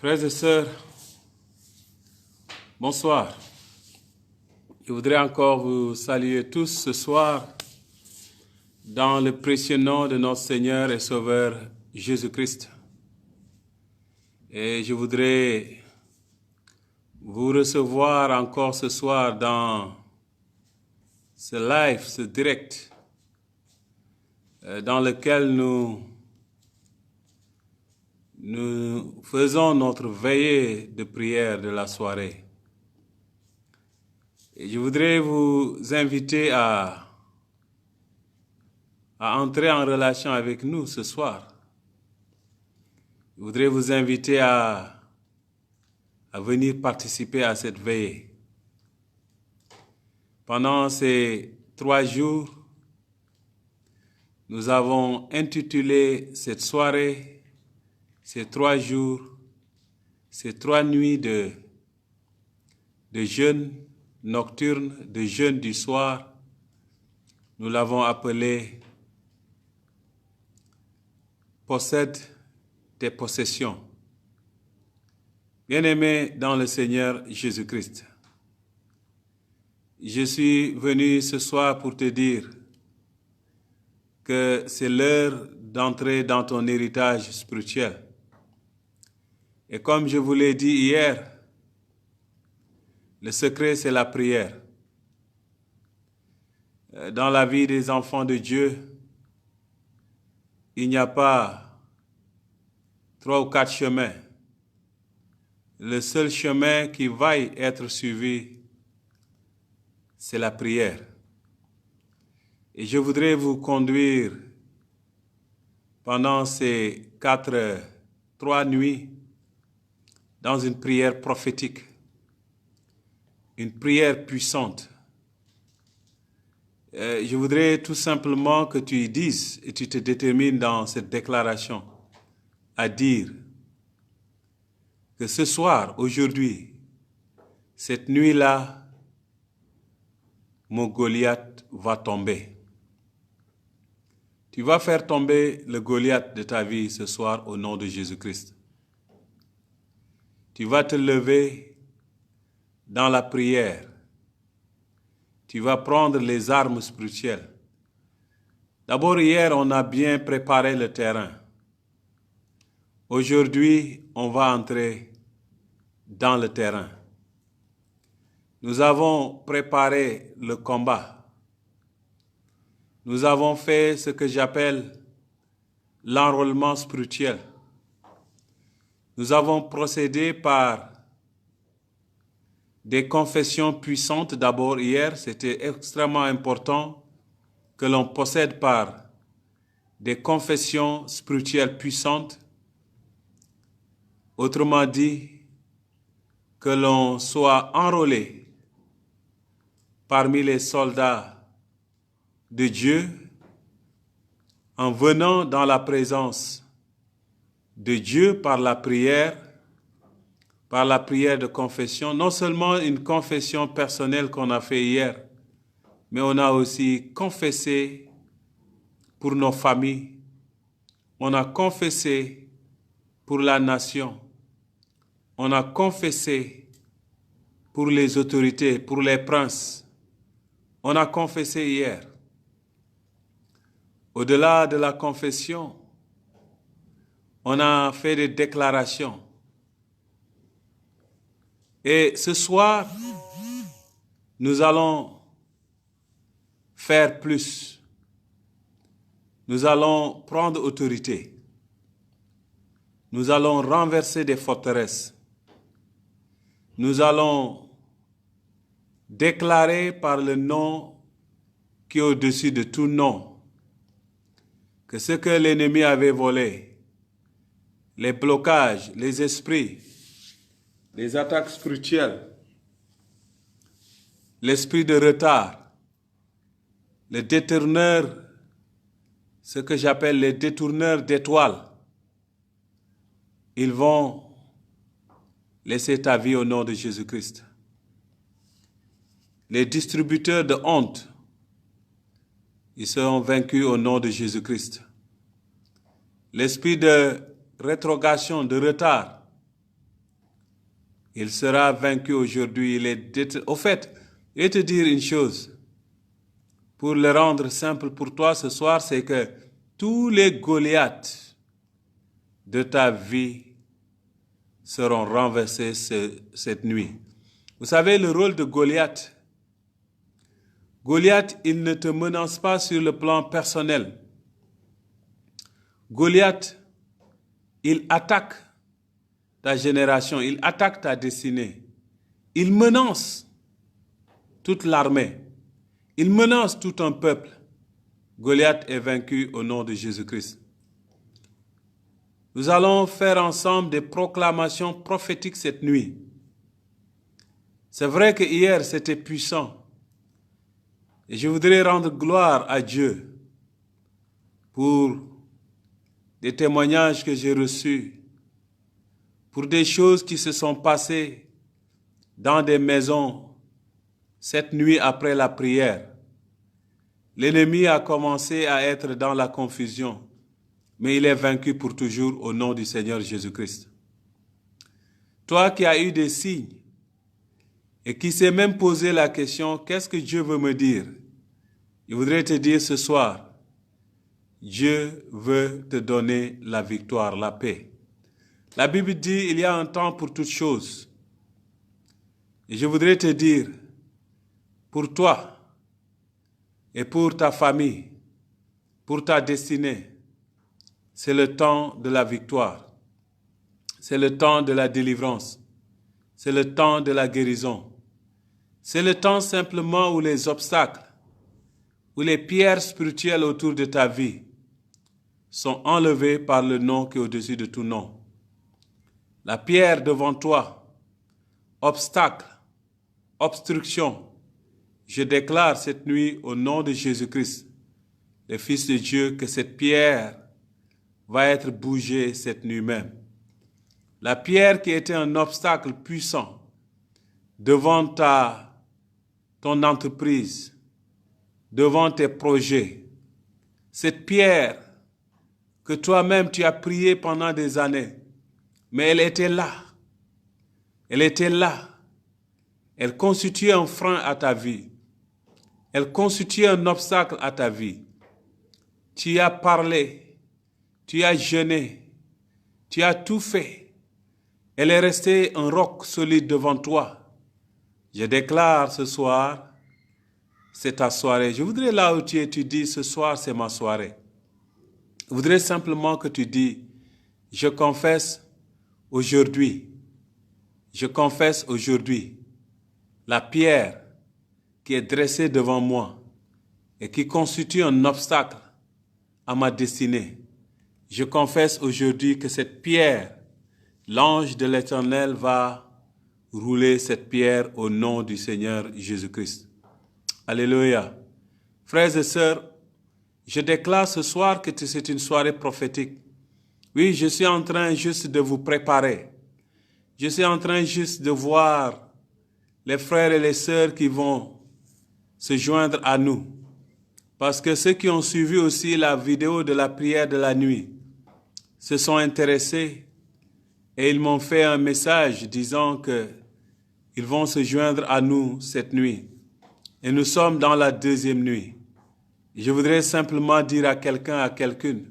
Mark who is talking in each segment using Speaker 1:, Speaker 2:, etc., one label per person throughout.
Speaker 1: Frères et sœurs, bonsoir. Je voudrais encore vous saluer tous ce soir dans le précieux nom de notre Seigneur et Sauveur Jésus-Christ. Et je voudrais vous recevoir encore ce soir dans ce live, ce direct, dans lequel nous faisons notre veillée de prière de la soirée. Et je voudrais vous inviter à entrer en relation avec nous ce soir. Je voudrais vous inviter à venir participer à cette veillée. Pendant ces 3 jours, nous avons intitulé cette soirée, ces 3 jours, ces 3 nuits de jeûne nocturne, de jeûne du soir, nous l'avons appelé « Possède tes possessions ». Bien-aimé dans le Seigneur Jésus-Christ, je suis venu ce soir pour te dire que c'est l'heure d'entrer dans ton héritage spirituel. Et comme je vous l'ai dit hier, le secret, c'est la prière. Dans la vie des enfants de Dieu, il n'y a pas 3 ou 4 chemins. Le seul chemin qui vaille être suivi, c'est la prière. Et je voudrais vous conduire pendant ces 3 nuits dans une prière prophétique, une prière puissante. Je voudrais tout simplement que tu dises et tu te détermines dans cette déclaration à dire que ce soir, aujourd'hui, cette nuit-là, mon Goliath va tomber. Tu vas faire tomber le Goliath de ta vie ce soir au nom de Jésus-Christ. Tu vas te lever dans la prière. Tu vas prendre les armes spirituelles. D'abord, hier, on a bien préparé le terrain. Aujourd'hui, on va entrer dans le terrain. Nous avons préparé le combat. Nous avons fait ce que j'appelle l'enrôlement spirituel. Nous avons procédé par des confessions puissantes. D'abord, hier, c'était extrêmement important que l'on possède par des confessions spirituelles puissantes. Autrement dit, que l'on soit enrôlé parmi les soldats de Dieu en venant dans la présence de Dieu par la prière de confession, non seulement une confession personnelle qu'on a fait hier, mais on a aussi confessé pour nos familles, on a confessé pour la nation, on a confessé pour les autorités, pour les princes, on a confessé hier. Au-delà de la confession, on a fait des déclarations. Et ce soir, nous allons faire plus. Nous allons prendre autorité. Nous allons renverser des forteresses. Nous allons déclarer par le nom qui est au-dessus de tout nom que ce que l'ennemi avait volé, les blocages, les esprits, les attaques spirituelles, l'esprit de retard, les détourneurs, ce que j'appelle les détourneurs d'étoiles, ils vont laisser ta vie au nom de Jésus-Christ. Les distributeurs de honte, ils seront vaincus au nom de Jésus-Christ. L'esprit de rétrogradation, de retard, Il sera vaincu aujourd'hui. Au fait, je vais te dire une chose. Pour le rendre simple pour toi ce soir, c'est que tous les Goliaths de ta vie seront renversés cette nuit. Vous savez le rôle de Goliath. Goliath, il ne te menace pas sur le plan personnel. Goliath, il attaque ta génération, il attaque ta destinée. Il menace toute l'armée. Il menace tout un peuple. Goliath est vaincu au nom de Jésus-Christ. Nous allons faire ensemble des proclamations prophétiques cette nuit. C'est vrai que hier c'était puissant. Et je voudrais rendre gloire à Dieu pour des témoignages que j'ai reçus, pour des choses qui se sont passées dans des maisons cette nuit après la prière. L'ennemi a commencé à être dans la confusion, mais il est vaincu pour toujours au nom du Seigneur Jésus-Christ. Toi qui as eu des signes et qui s'est même posé la question, qu'est-ce que Dieu veut me dire? Je voudrais te dire ce soir, Dieu veut te donner la victoire, la paix. La Bible dit, il y a un temps pour toutes choses. Et je voudrais te dire, pour toi et pour ta famille, pour ta destinée, c'est le temps de la victoire. C'est le temps de la délivrance. C'est le temps de la guérison. C'est le temps simplement où les obstacles, où les pierres spirituelles autour de ta vie sont enlevées par le nom qui est au-dessus de tout nom. La pierre devant toi, obstacle, obstruction, je déclare cette nuit au nom de Jésus-Christ, le Fils de Dieu, que cette pierre va être bougée cette nuit même. La pierre qui était un obstacle puissant devant ton entreprise, devant tes projets, cette pierre que toi-même tu as prié pendant des années, mais elle était là. Elle était là. Elle constituait un frein à ta vie. Elle constituait un obstacle à ta vie. Tu as parlé, tu as jeûné, tu as tout fait. Elle est restée un roc solide devant toi. Je déclare ce soir, c'est ta soirée. Je voudrais là où tu es, tu dis, ce soir c'est ma soirée. Je voudrais simplement que tu dis, je confesse aujourd'hui, la pierre qui est dressée devant moi et qui constitue un obstacle à ma destinée. Je confesse aujourd'hui que cette pierre, l'ange de l'Éternel va rouler cette pierre au nom du Seigneur Jésus-Christ. Alléluia. Frères et sœurs, je déclare ce soir que c'est une soirée prophétique. Oui, je suis en train juste de vous préparer. Je suis en train juste de voir les frères et les sœurs qui vont se joindre à nous. Parce que ceux qui ont suivi aussi la vidéo de la prière de la nuit se sont intéressés et ils m'ont fait un message disant qu'ils vont se joindre à nous cette nuit. Et nous sommes dans la deuxième nuit. Je voudrais simplement dire à quelqu'un, à quelqu'une,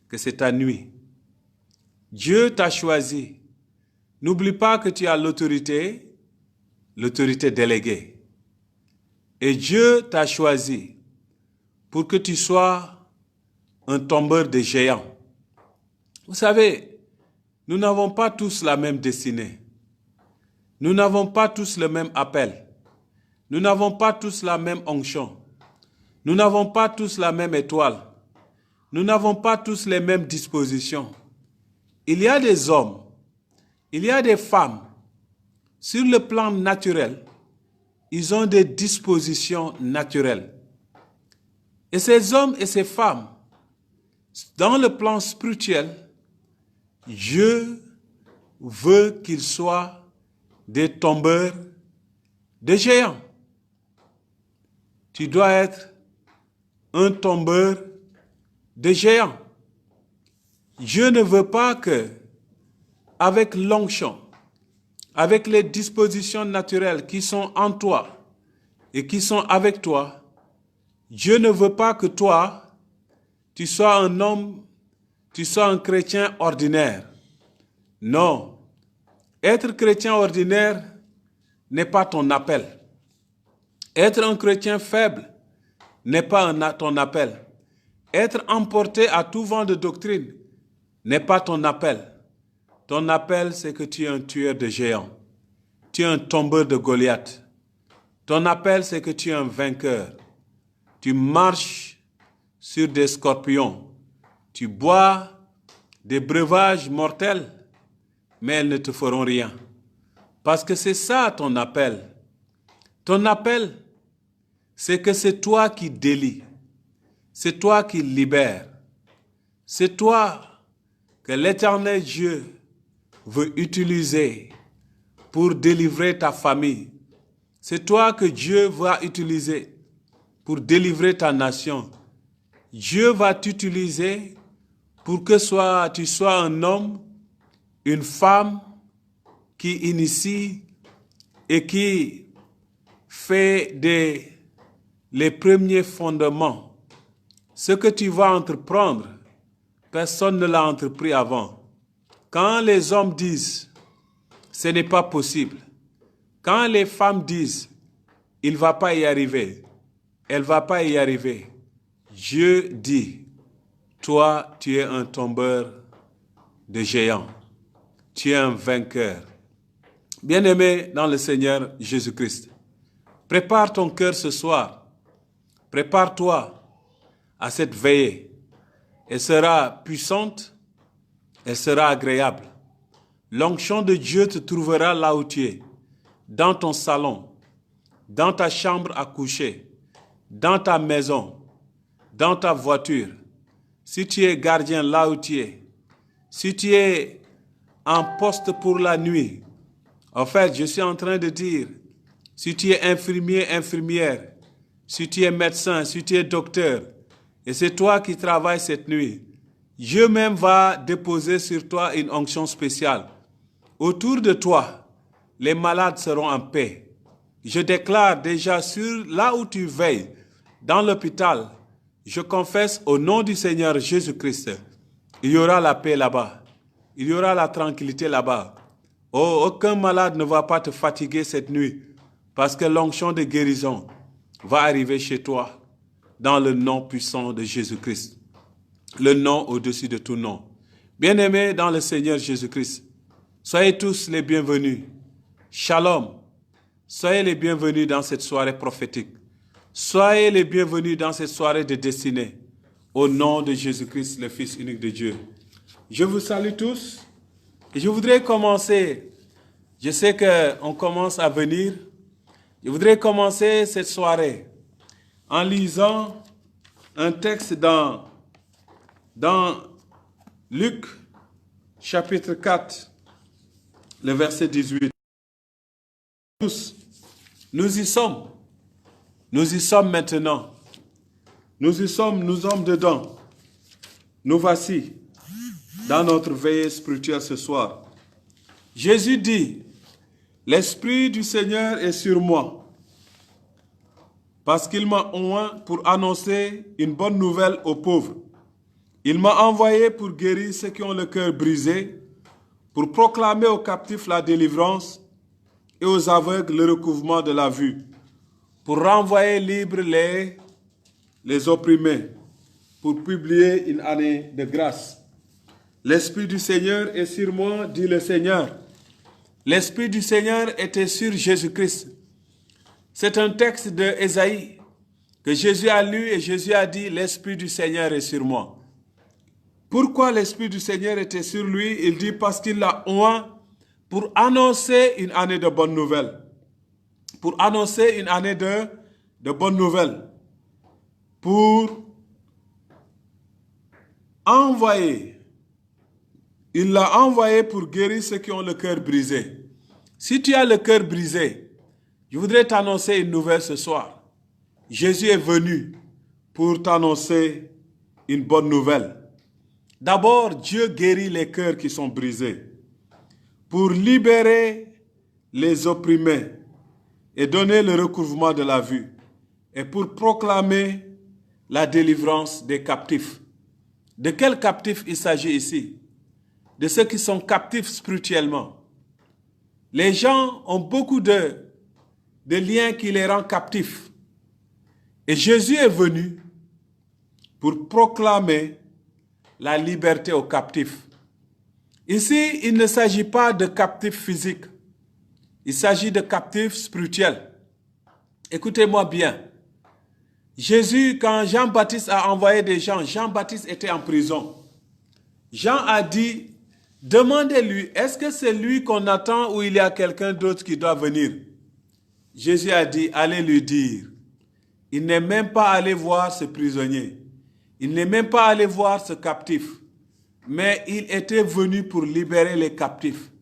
Speaker 1: que c'est ta nuit. Dieu t'a choisi. N'oublie pas que tu as l'autorité déléguée. Et Dieu t'a choisi pour que tu sois un tombeur de géants. Vous savez, nous n'avons pas tous la même destinée. Nous n'avons pas tous le même appel. Nous n'avons pas tous la même onction. Nous n'avons pas tous la même étoile. Nous n'avons pas tous les mêmes dispositions. Il y a des hommes, il y a des femmes, sur le plan naturel, ils ont des dispositions naturelles. Et ces hommes et ces femmes, dans le plan spirituel, Dieu veut qu'ils soient des tombeurs de géants. Tu dois être un tombeur de géants. Dieu ne veut pas que, avec l'onction, avec les dispositions naturelles qui sont en toi et qui sont avec toi, Dieu ne veut pas que toi, tu sois un homme, tu sois un chrétien ordinaire. Non. Être chrétien ordinaire n'est pas ton appel. Être un chrétien faible n'est pas ton appel. Être emporté à tout vent de doctrine n'est pas ton appel. Ton appel, c'est que tu es un tueur de géants. Tu es un tombeur de Goliath. Ton appel, c'est que tu es un vainqueur. Tu marches sur des scorpions. Tu bois des breuvages mortels, mais elles ne te feront rien. Parce que c'est ça ton appel. Ton appel, c'est que c'est toi qui délies. C'est toi qui libères. C'est toi que l'Éternel Dieu veut utiliser pour délivrer ta famille. C'est toi que Dieu va utiliser pour délivrer ta nation. Dieu va t'utiliser pour que tu sois un homme, une femme qui initie et qui fait les premiers fondements. Ce que tu vas entreprendre, personne ne l'a entrepris avant. Quand les hommes disent « ce n'est pas possible », quand les femmes disent « il ne va pas y arriver », elle ne va pas y arriver, Dieu dit « toi, tu es un tombeur de géants, tu es un vainqueur ». Bien-aimé dans le Seigneur Jésus-Christ, prépare ton cœur ce soir, prépare-toi à cette veillée. Elle sera puissante, elle sera agréable. L'onction de Dieu te trouvera là où tu es, dans ton salon, dans ta chambre à coucher, dans ta maison, dans ta voiture. Si tu es gardien là où tu es, si tu es en poste pour la nuit, en fait, je suis en train de dire, si tu es infirmier, infirmière, si tu es médecin, si tu es docteur, et c'est toi qui travailles cette nuit, Dieu même va déposer sur toi une onction spéciale. Autour de toi, les malades seront en paix. Je déclare déjà là où tu veilles, dans l'hôpital, je confesse au nom du Seigneur Jésus-Christ, il y aura la paix là-bas. Il y aura la tranquillité là-bas. Oh, aucun malade ne va pas te fatiguer cette nuit parce que l'onction de guérison va arriver chez toi dans le nom puissant de Jésus-Christ. Le nom au-dessus de tout nom. Bien-aimés dans le Seigneur Jésus-Christ, soyez tous les bienvenus. Shalom. Soyez les bienvenus dans cette soirée prophétique. Soyez les bienvenus dans cette soirée de destinée. Au nom de Jésus-Christ, le Fils unique de Dieu. Je vous salue tous. Et je voudrais commencer, je sais qu'on commence à venir, je voudrais commencer cette soirée en lisant un texte dans Luc chapitre 4, le verset 18. Tous, nous y sommes maintenant, nous y sommes, nous sommes dedans, nous voici dans notre veillée spirituelle ce soir. Jésus dit, l'Esprit du Seigneur est sur moi, parce qu'il m'a oint pour annoncer une bonne nouvelle aux pauvres. Il m'a envoyé pour guérir ceux qui ont le cœur brisé, pour proclamer aux captifs la délivrance et aux aveugles le recouvrement de la vue, pour renvoyer libres les opprimés, pour publier une année de grâce. L'Esprit du Seigneur est sur moi, dit le Seigneur. L'Esprit du Seigneur était sur Jésus-Christ. C'est un texte de Ésaïe que Jésus a lu et Jésus a dit, l'Esprit du Seigneur est sur moi. Pourquoi l'Esprit du Seigneur était sur lui? Il dit parce qu'il l'a oint pour annoncer une année de bonnes nouvelles. Pour annoncer une année de bonnes nouvelles. Pour envoyer. Il l'a envoyé pour guérir ceux qui ont le cœur brisé. Si tu as le cœur brisé, je voudrais t'annoncer une nouvelle ce soir. Jésus est venu pour t'annoncer une bonne nouvelle. D'abord, Dieu guérit les cœurs qui sont brisés pour libérer les opprimés et donner le recouvrement de la vue, et pour proclamer la délivrance des captifs. De quels captifs il s'agit ici? De ceux qui sont captifs spirituellement. Les gens ont beaucoup de liens qui les rendent captifs. Et Jésus est venu pour proclamer la liberté aux captifs. Ici, il ne s'agit pas de captifs physiques. Il s'agit de captifs spirituels. Écoutez-moi bien. Jésus, quand Jean-Baptiste a envoyé des gens, Jean-Baptiste était en prison. Jean a dit, demandez-lui, est-ce que c'est lui qu'on attend ou il y a quelqu'un d'autre qui doit venir? Jésus a dit, allez lui dire. Il n'est même pas allé voir ce prisonnier. Il n'est même pas allé voir ce captif. Mais il était venu pour libérer les captifs.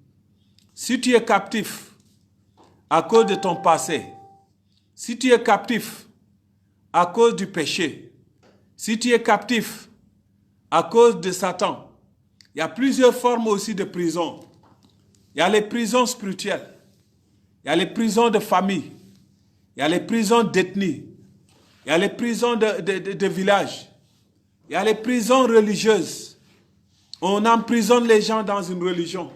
Speaker 1: Si tu es captif à cause de ton passé, si tu es captif à cause du péché, si tu es captif à cause de Satan, il y a plusieurs formes aussi de prison. Il y a les prisons spirituelles, il y a les prisons de famille, il y a les prisons d'ethnie, il y a les prisons de village, il y a les prisons religieuses. On emprisonne les gens dans une religion.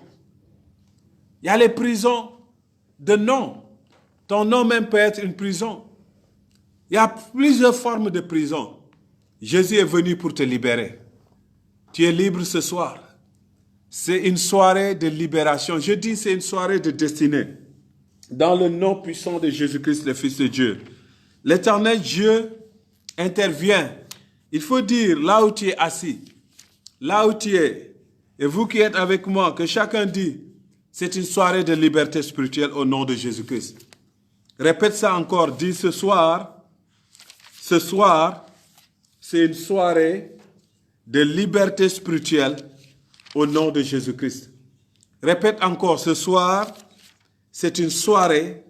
Speaker 1: Il y a les prisons de nom. Ton nom même peut être une prison. Il y a plusieurs formes de prison. Jésus est venu pour te libérer. Tu es libre ce soir. C'est une soirée de libération. Je dis c'est une soirée de destinée. Dans le nom puissant de Jésus-Christ, le Fils de Dieu. L'Éternel Dieu intervient. Il faut dire là où tu es assis, là où tu es, et vous qui êtes avec moi, que chacun dit, c'est une soirée de liberté spirituelle au nom de Jésus-Christ. Répète ça encore, dis ce soir, c'est une soirée de liberté spirituelle au nom de Jésus-Christ. Répète encore, ce soir, c'est une soirée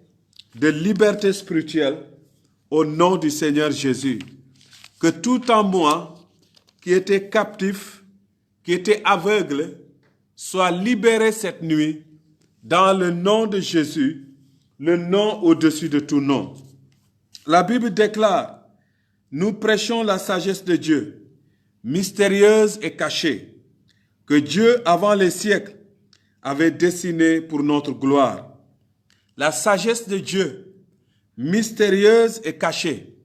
Speaker 1: de liberté spirituelle au nom du Seigneur Jésus. Que tout en moi, qui était captif, qui était aveugle, soit libéré cette nuit dans le nom de Jésus, le nom au-dessus de tout nom. La Bible déclare, nous prêchons la sagesse de Dieu, mystérieuse et cachée, que Dieu, avant les siècles, avait dessinée pour notre gloire. La sagesse de Dieu, mystérieuse et cachée,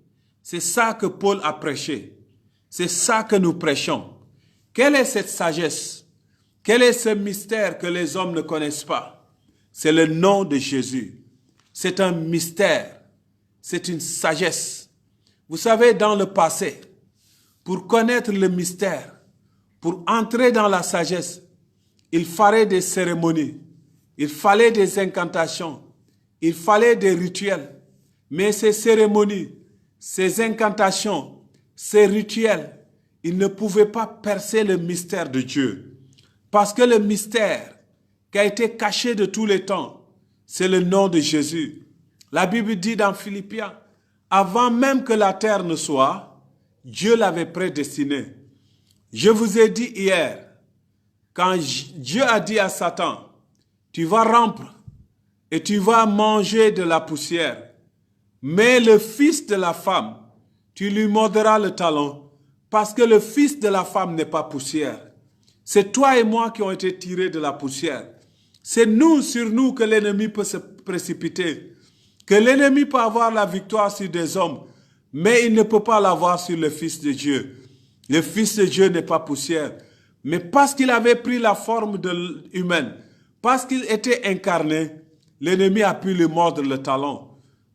Speaker 1: c'est ça que Paul a prêché. C'est ça que nous prêchons. Quelle est cette sagesse? Quel est ce mystère que les hommes ne connaissent pas? C'est le nom de Jésus. C'est un mystère. C'est une sagesse. Vous savez, dans le passé, pour connaître le mystère, pour entrer dans la sagesse, il fallait des cérémonies, il fallait des incantations, il fallait des rituels. Mais ces cérémonies, ces incantations, ces rituels, ils ne pouvaient pas percer le mystère de Dieu. Parce que le mystère qui a été caché de tous les temps, c'est le nom de Jésus. La Bible dit dans Philippiens, avant même que la terre ne soit, Dieu l'avait prédestiné. Je vous ai dit hier, quand Dieu a dit à Satan, tu vas rampre et tu vas manger de la poussière, mais le fils de la femme, tu lui mordras le talon, parce que le fils de la femme n'est pas poussière. C'est toi et moi qui ont été tirés de la poussière. C'est nous, sur nous, que l'ennemi peut se précipiter. Que l'ennemi peut avoir la victoire sur des hommes, mais il ne peut pas l'avoir sur le Fils de Dieu. Le Fils de Dieu n'est pas poussière. Mais parce qu'il avait pris la forme humaine, parce qu'il était incarné, l'ennemi a pu lui mordre le talon.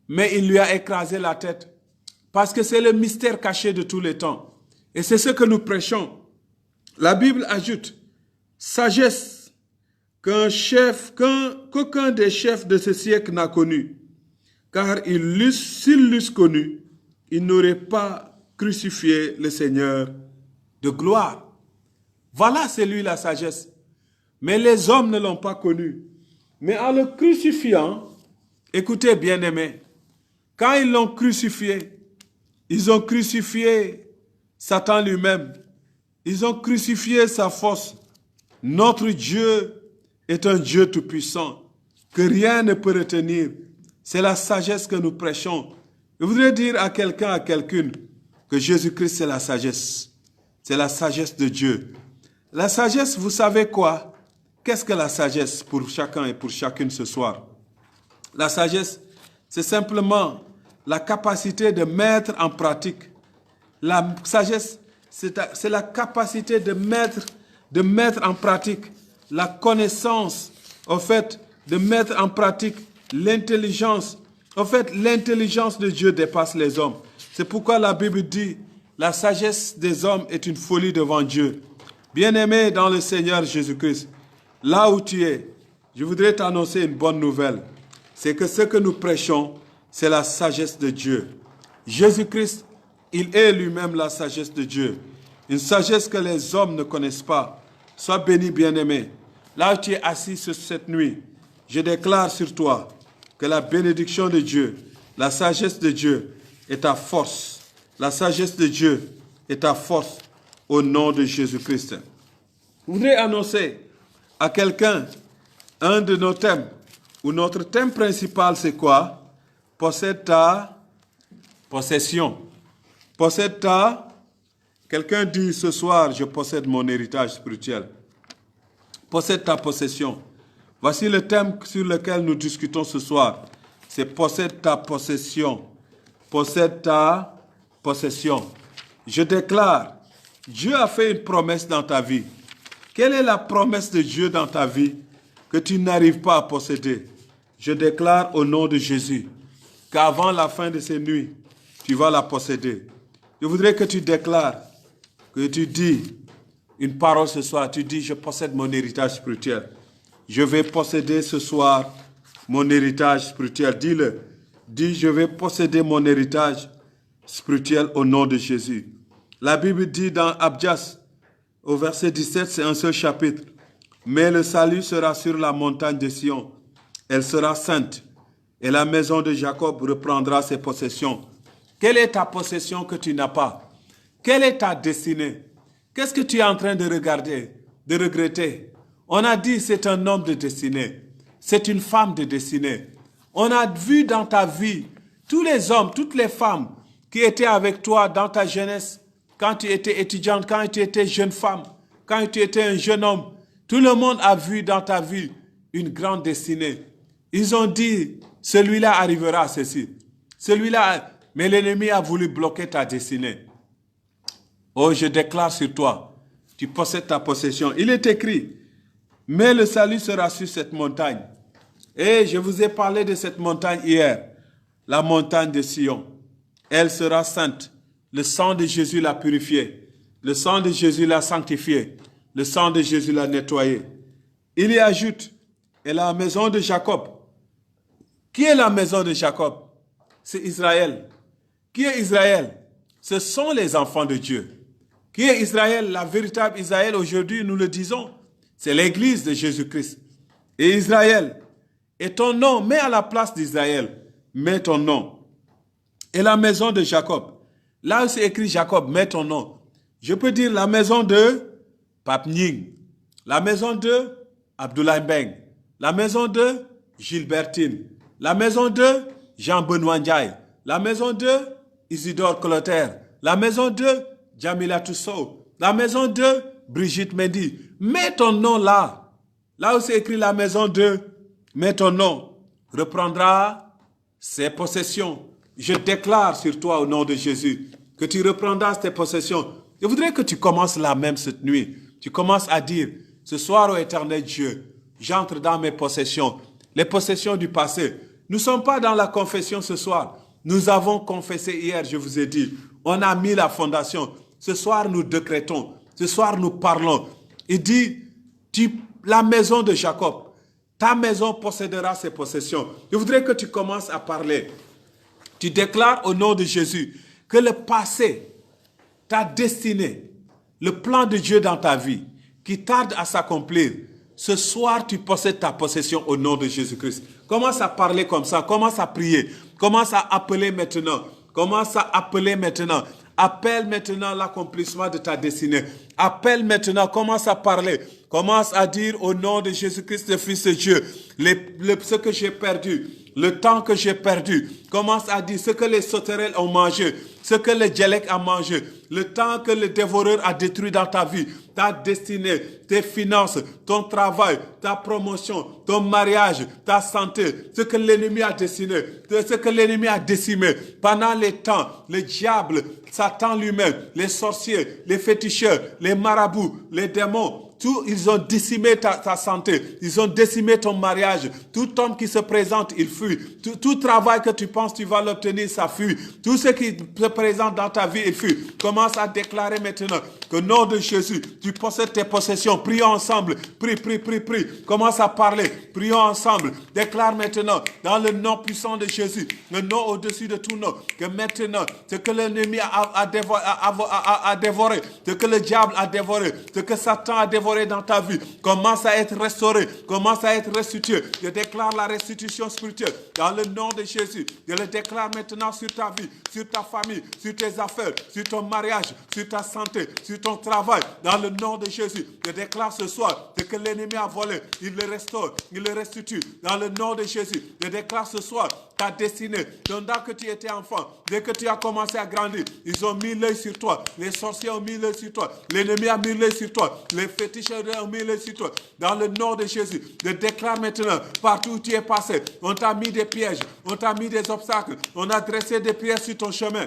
Speaker 1: Mais il lui a écrasé la tête. Parce que c'est le mystère caché de tous les temps. Et c'est ce que nous prêchons. La Bible ajoute, sagesse qu'aucun des chefs de ce siècle n'a connu. Car s'il l'eussent connu, il n'aurait pas crucifié le Seigneur de gloire. Voilà, c'est lui la sagesse. Mais les hommes ne l'ont pas connu. Mais en le crucifiant, écoutez bien aimés, quand ils l'ont crucifié, ils ont crucifié Satan lui-même. Ils ont crucifié sa force. Notre Dieu est un Dieu tout-puissant. que rien ne peut retenir. C'est la sagesse que nous prêchons. Je voudrais dire à quelqu'un, à quelqu'une, que Jésus-Christ, c'est la sagesse. C'est la sagesse de Dieu. La sagesse, vous savez quoi? Qu'est-ce que la sagesse pour chacun et pour chacune ce soir? La sagesse, c'est simplement la capacité de mettre en pratique. La sagesse, c'est la capacité de mettre en pratique la connaissance, au fait, de mettre en pratique l'intelligence. En fait, l'intelligence de Dieu dépasse les hommes. C'est pourquoi la Bible dit, la sagesse des hommes est une folie devant Dieu. Bien-aimé dans le Seigneur Jésus-Christ, là où tu es, je voudrais t'annoncer une bonne nouvelle. C'est que ce que nous prêchons, c'est la sagesse de Dieu. Jésus-Christ, il est lui-même la sagesse de Dieu. Une sagesse que les hommes ne connaissent pas. Sois béni, bien-aimé. Là où tu es assis cette nuit, je déclare sur toi que la bénédiction de Dieu, la sagesse de Dieu est ta force. La sagesse de Dieu est ta force au nom de Jésus-Christ. Je voudrais annoncer à quelqu'un un de nos thèmes, ou notre thème principal, c'est quoi? Possède ta possession. Possède ta... Quelqu'un dit ce soir, je possède mon héritage spirituel. Possède ta possession. Voici le thème sur lequel nous discutons ce soir. C'est possède ta possession. Possède ta possession. Je déclare, Dieu a fait une promesse dans ta vie. Quelle est la promesse de Dieu dans ta vie que tu n'arrives pas à posséder? Je déclare au nom de Jésus qu'avant la fin de ces nuits, tu vas la posséder. Je voudrais que tu déclares, que tu dis une parole ce soir. Tu dis, je possède mon héritage spirituel. Je vais posséder ce soir mon héritage spirituel. Dis-le. Dis, je vais posséder mon héritage spirituel au nom de Jésus. La Bible dit dans Abdias, au verset 17, c'est un seul chapitre. Mais le salut sera sur la montagne de Sion. Elle sera sainte. Et la maison de Jacob reprendra ses possessions. Quelle est ta possession que tu n'as pas? Quelle est ta destinée? Qu'est-ce que tu es en train de regarder, de regretter? On a dit c'est un homme de destinée. C'est une femme de destinée. On a vu dans ta vie tous les hommes, toutes les femmes qui étaient avec toi dans ta jeunesse, quand tu étais étudiante, quand tu étais jeune femme, quand tu étais un jeune homme. Tout le monde a vu dans ta vie une grande destinée. Ils ont dit, celui-là arrivera à ceci. Celui-là, mais l'ennemi a voulu bloquer ta destinée. Oh, je déclare sur toi, tu possèdes ta possession. Il est écrit, mais le salut sera sur cette montagne. Et je vous ai parlé de cette montagne hier, la montagne de Sion. Elle sera sainte. Le sang de Jésus l'a purifiée. Le sang de Jésus l'a sanctifiée. Le sang de Jésus l'a nettoyée. Il y ajoute, et la maison de Jacob. Qui est la maison de Jacob? C'est Israël. Qui est Israël? Ce sont les enfants de Dieu. Qui est Israël? La véritable Israël, aujourd'hui, nous le disons, c'est l'église de Jésus-Christ. Et Israël, et ton nom, mets à la place d'Israël, mets ton nom. Et la maison de Jacob, là où c'est écrit Jacob, mets ton nom. Je peux dire la maison de Pape Nying, la maison de Abdoulaye Mbeng, la maison de Gilbertine, la maison de Jean-Benoît Ndiaye, la maison de Isidore Clotaire, la maison de Jamila Toussaint, la maison de Brigitte Mendy. Mets ton nom là. Là où c'est écrit la maison de, mets ton nom. Reprendra ses possessions. Je déclare sur toi au nom de Jésus que tu reprendras tes possessions. Je voudrais que tu commences là même cette nuit. Tu commences à dire, ce soir ô éternel Dieu, j'entre dans mes possessions. Les possessions du passé. Nous ne sommes pas dans la confession ce soir. Nous avons confessé hier, je vous ai dit. On a mis la fondation. Ce soir, nous décrétons. Ce soir, nous parlons. Il dit, la maison de Jacob, ta maison possédera ses possessions. Je voudrais que tu commences à parler. Tu déclares au nom de Jésus que le passé, ta destinée, le plan de Dieu dans ta vie, qui tarde à s'accomplir, ce soir, tu possèdes ta possession au nom de Jésus-Christ. Commence à parler comme ça, commence à prier, commence à appeler maintenant, commence à appeler maintenant. Appelle maintenant l'accomplissement de ta destinée. Appelle maintenant, commence à parler. Commence à dire au nom de Jésus-Christ, le Fils de Dieu, ce que j'ai perdu, le temps que j'ai perdu. Commence à dire ce que les sauterelles ont mangé, ce que le djellek a mangé, le temps que le dévoreur a détruit dans ta vie, ta destinée, tes finances, ton travail, ta promotion, ton mariage, ta santé, ce que l'ennemi a dessiné, ce que l'ennemi a décimé. Pendant les temps, le diable, Satan lui-même, les sorciers, les féticheurs, les marabouts, les démons, tout, ils ont décimé ta santé, ils ont décimé ton mariage. Tout homme qui se présente, il fuit. Tout travail que tu penses tu vas l'obtenir, ça fuit. Tout ce qui se présente dans ta vie, il fuit. Commence à déclarer maintenant qu'au nom de Jésus, tu possèdes tes possessions. Prions ensemble. Prie. Commence à parler. Prions ensemble. Déclare maintenant, dans le nom puissant de Jésus, le nom au-dessus de tout nom, que maintenant, ce que l'ennemi a dévoré, ce que le diable a dévoré, ce que Satan a dévoré dans ta vie, commence à être restauré, commence à être restitué. Je déclare la restitution spirituelle dans le nom de Jésus. Je le déclare maintenant sur ta vie, sur ta famille, sur tes affaires, sur ton mariage, sur ta santé, sur ton travail, dans le nom de Jésus. Je déclare ce soir ce que l'ennemi a volé, il le restaure, il le restitue dans le nom de Jésus. Je déclare ce soir ta destinée, pendant que tu étais enfant, dès que tu as commencé à grandir, ils ont mis l'œil sur toi, les sorciers ont mis l'œil sur toi, l'ennemi a mis l'œil sur toi, les féticheurs ont mis l'œil sur toi. Dans le nom de Jésus, je déclare maintenant, partout où tu es passé, on t'a mis des pièges, on t'a mis des obstacles, on a dressé des pierres sur ton chemin.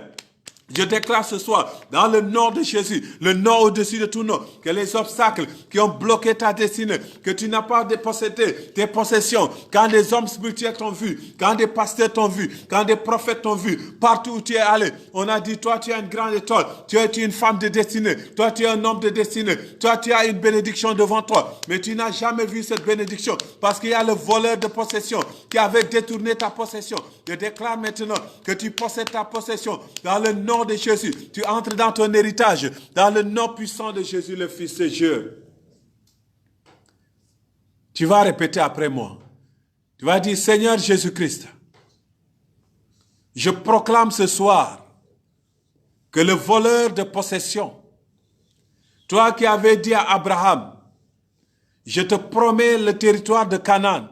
Speaker 1: Je déclare ce soir, dans le nom de Jésus, le nom au-dessus de tout nom, que les obstacles qui ont bloqué ta destinée, que tu n'as pas dépossédé tes possessions, quand des hommes spirituels t'ont vu, quand des pasteurs t'ont vu, quand des prophètes t'ont vu, partout où tu es allé, on a dit, toi tu as une grande étoile, tu es une femme de destinée, toi tu es un homme de destinée, toi tu as une bénédiction devant toi, mais tu n'as jamais vu cette bénédiction, parce qu'il y a le voleur de possession qui avait détourné ta possession. Je déclare maintenant que tu possèdes ta possession, dans le nom de Jésus, tu entres dans ton héritage, dans le nom puissant de Jésus, le Fils de Dieu. Tu vas répéter après moi. Tu vas dire, Seigneur Jésus-Christ, je proclame ce soir que le voleur de possession, toi qui avais dit à Abraham, je te promets le territoire de Canaan.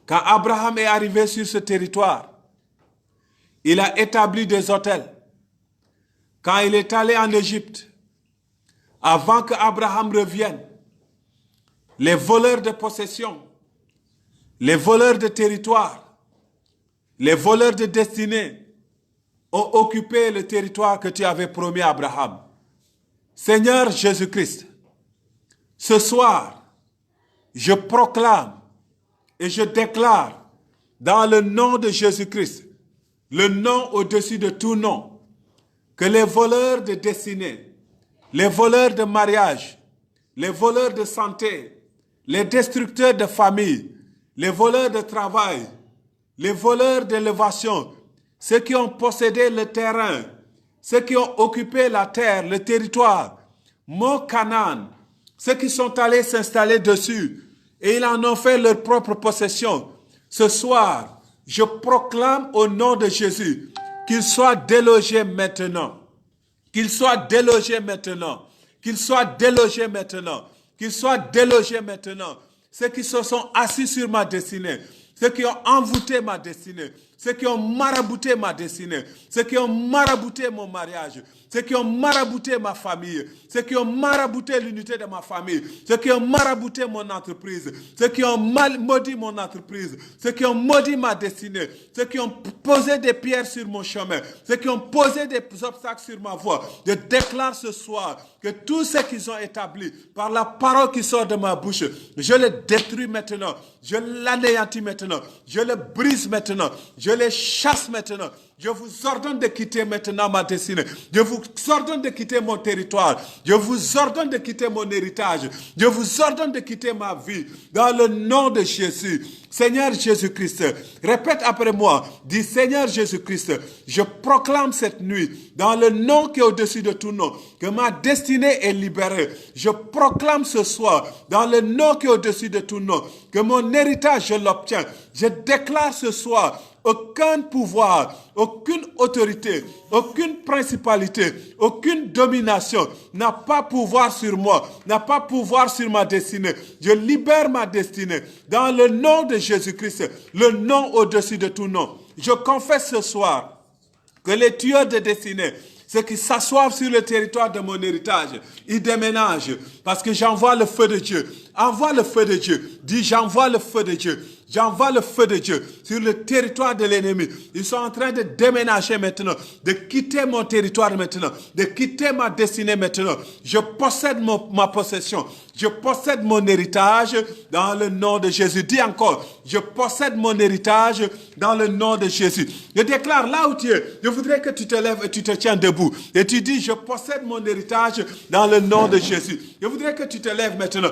Speaker 1: Quand Abraham est arrivé sur ce territoire, il a établi des hôtels. Quand il est allé en Égypte, avant qu'Abraham revienne, les voleurs de possession, les voleurs de territoire, les voleurs de destinée ont occupé le territoire que tu avais promis à Abraham. Seigneur Jésus-Christ, ce soir, je proclame et je déclare dans le nom de Jésus-Christ, le nom au-dessus de tout nom, que les voleurs de destinée, les voleurs de mariage, les voleurs de santé, les destructeurs de famille, les voleurs de travail, les voleurs d'élévation, ceux qui ont possédé le terrain, ceux qui ont occupé la terre, le territoire, mon Canaan, ceux qui sont allés s'installer dessus et ils en ont fait leur propre possession. Ce soir, je proclame au nom de Jésus qu'ils soient délogés maintenant. Qu'ils soient délogés maintenant. Qu'ils soient délogés maintenant. Qu'ils soient délogés maintenant. Ceux qui se sont assis sur ma destinée. Ceux qui ont envoûté ma destinée. Ceux qui ont marabouté ma destinée. Ceux qui ont marabouté mon mariage. Ceux qui ont marabouté ma famille. Ceux qui ont marabouté l'unité de ma famille. Ceux qui ont marabouté mon entreprise. Ceux qui ont maudit mon entreprise. Ceux qui ont maudit ma destinée. Ceux qui ont posé des pierres sur mon chemin. Ceux qui ont posé des obstacles sur ma voie. Je déclare ce soir que tout ce qu'ils ont établi par la parole qui sort de ma bouche, je le détruis maintenant. Je l'anéantis maintenant. Je le brise maintenant. Je les chasse maintenant. Je vous ordonne de quitter maintenant ma destinée. Je vous ordonne de quitter mon territoire. Je vous ordonne de quitter mon héritage. Je vous ordonne de quitter ma vie. Dans le nom de Jésus. Seigneur Jésus-Christ, répète après moi. Dis, Seigneur Jésus-Christ, je proclame cette nuit, dans le nom qui est au-dessus de tout nom, que ma destinée est libérée. Je proclame ce soir, dans le nom qui est au-dessus de tout nom, que mon héritage, je l'obtiens. Je déclare ce soir, aucun pouvoir, aucune autorité, aucune principalité, aucune domination n'a pas pouvoir sur moi, n'a pas pouvoir sur ma destinée. Je libère ma destinée dans le nom de Jésus-Christ, le nom au-dessus de tout nom. Je confesse ce soir que les tueurs de destinée, ceux qui s'assoient sur le territoire de mon héritage, ils déménagent parce que j'envoie le feu de Dieu. Envoie le feu de Dieu. Dis, j'envoie le feu de Dieu. J'envoie le feu de Dieu sur le territoire de l'ennemi. Ils sont en train de déménager maintenant, de quitter mon territoire maintenant, de quitter ma destinée maintenant. Je possède ma possession. Je possède mon héritage dans le nom de Jésus. Dis encore, je possède mon héritage dans le nom de Jésus. Je déclare là où tu es, je voudrais que tu te lèves et tu te tiens debout. Et tu dis, je possède mon héritage dans le nom de Jésus. Je voudrais que tu te lèves maintenant,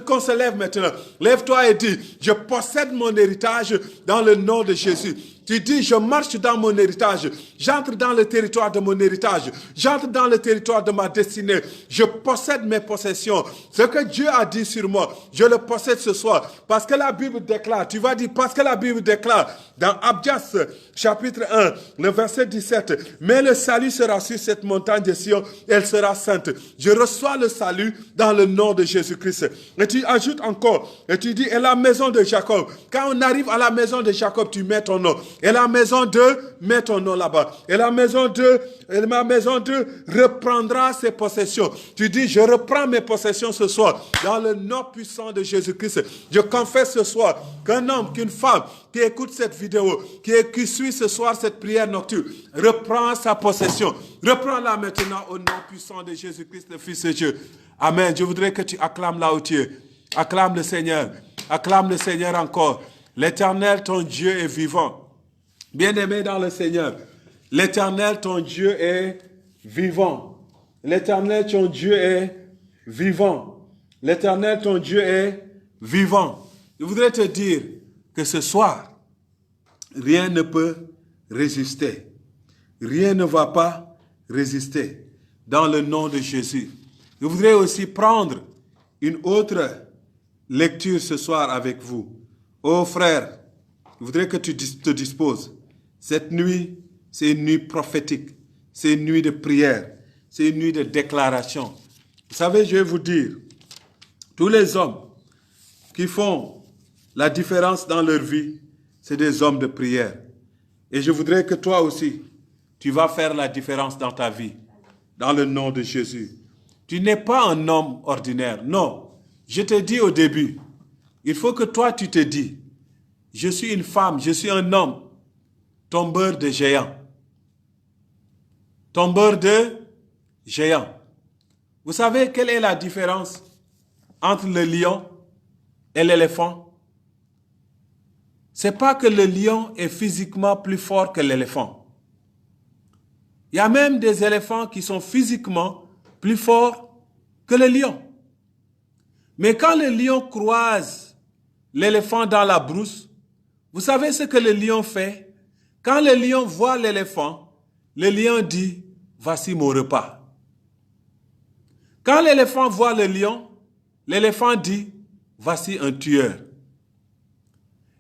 Speaker 1: qu'on se lève maintenant. Lève-toi et dis, je possède mon héritage dans le nom de Jésus. Tu dis, je marche dans mon héritage. J'entre dans le territoire de mon héritage. J'entre dans le territoire de ma destinée. Je possède mes possessions. Ce que Dieu a dit sur moi, je le possède ce soir. Parce que la Bible déclare, tu vas dire, parce que la Bible déclare, dans Abdias, chapitre 1, le verset 17, mais le salut sera sur cette montagne de Sion, elle sera sainte. Je reçois le salut dans le nom de Jésus-Christ. Et tu ajoutes encore, et tu dis, et la maison de Jacob. Quand on arrive à la maison de Jacob, tu mets ton nom. Et la maison de, mets ton nom là-bas. Et ma maison de reprendra ses possessions. Tu dis, je reprends mes possessions ce soir. Dans le nom puissant de Jésus-Christ. Je confesse ce soir qu'un homme, qu'une femme qui écoute cette vidéo, qui suit ce soir cette prière nocturne, reprend sa possession. Reprends-la maintenant au nom puissant de Jésus-Christ, le Fils de Dieu. Amen. Je voudrais que tu acclames là où tu es. Acclame le Seigneur. Acclame le Seigneur encore. L'Éternel, ton Dieu, est vivant. Bien-aimé dans le Seigneur, l'Éternel, ton Dieu, est vivant. L'Éternel, ton Dieu, est vivant. L'Éternel, ton Dieu, est vivant. Je voudrais te dire que ce soir, rien ne peut résister. Rien ne va pas résister dans le nom de Jésus. Je voudrais aussi prendre une autre lecture ce soir avec vous. Oh frère, je voudrais que tu te disposes. Cette nuit, c'est une nuit prophétique. C'est une nuit de prière. C'est une nuit de déclaration. Vous savez, je vais vous dire, tous les hommes qui font la différence dans leur vie, c'est des hommes de prière. Et je voudrais que toi aussi, tu vas faire la différence dans ta vie, dans le nom de Jésus. Tu n'es pas un homme ordinaire. Non, je te dis au début, il faut que toi, tu te dis, je suis une femme, je suis un homme, tombeur de géants. Tombeur de géants. Vous savez quelle est la différence entre le lion et l'éléphant? C'est pas que le lion est physiquement plus fort que l'éléphant. Il y a même des éléphants qui sont physiquement plus forts que le lion. Mais quand le lion croise l'éléphant dans la brousse, vous savez ce que le lion fait? Quand le lion voit l'éléphant, le lion dit, voici mon repas. Quand l'éléphant voit le lion, l'éléphant dit, voici un tueur.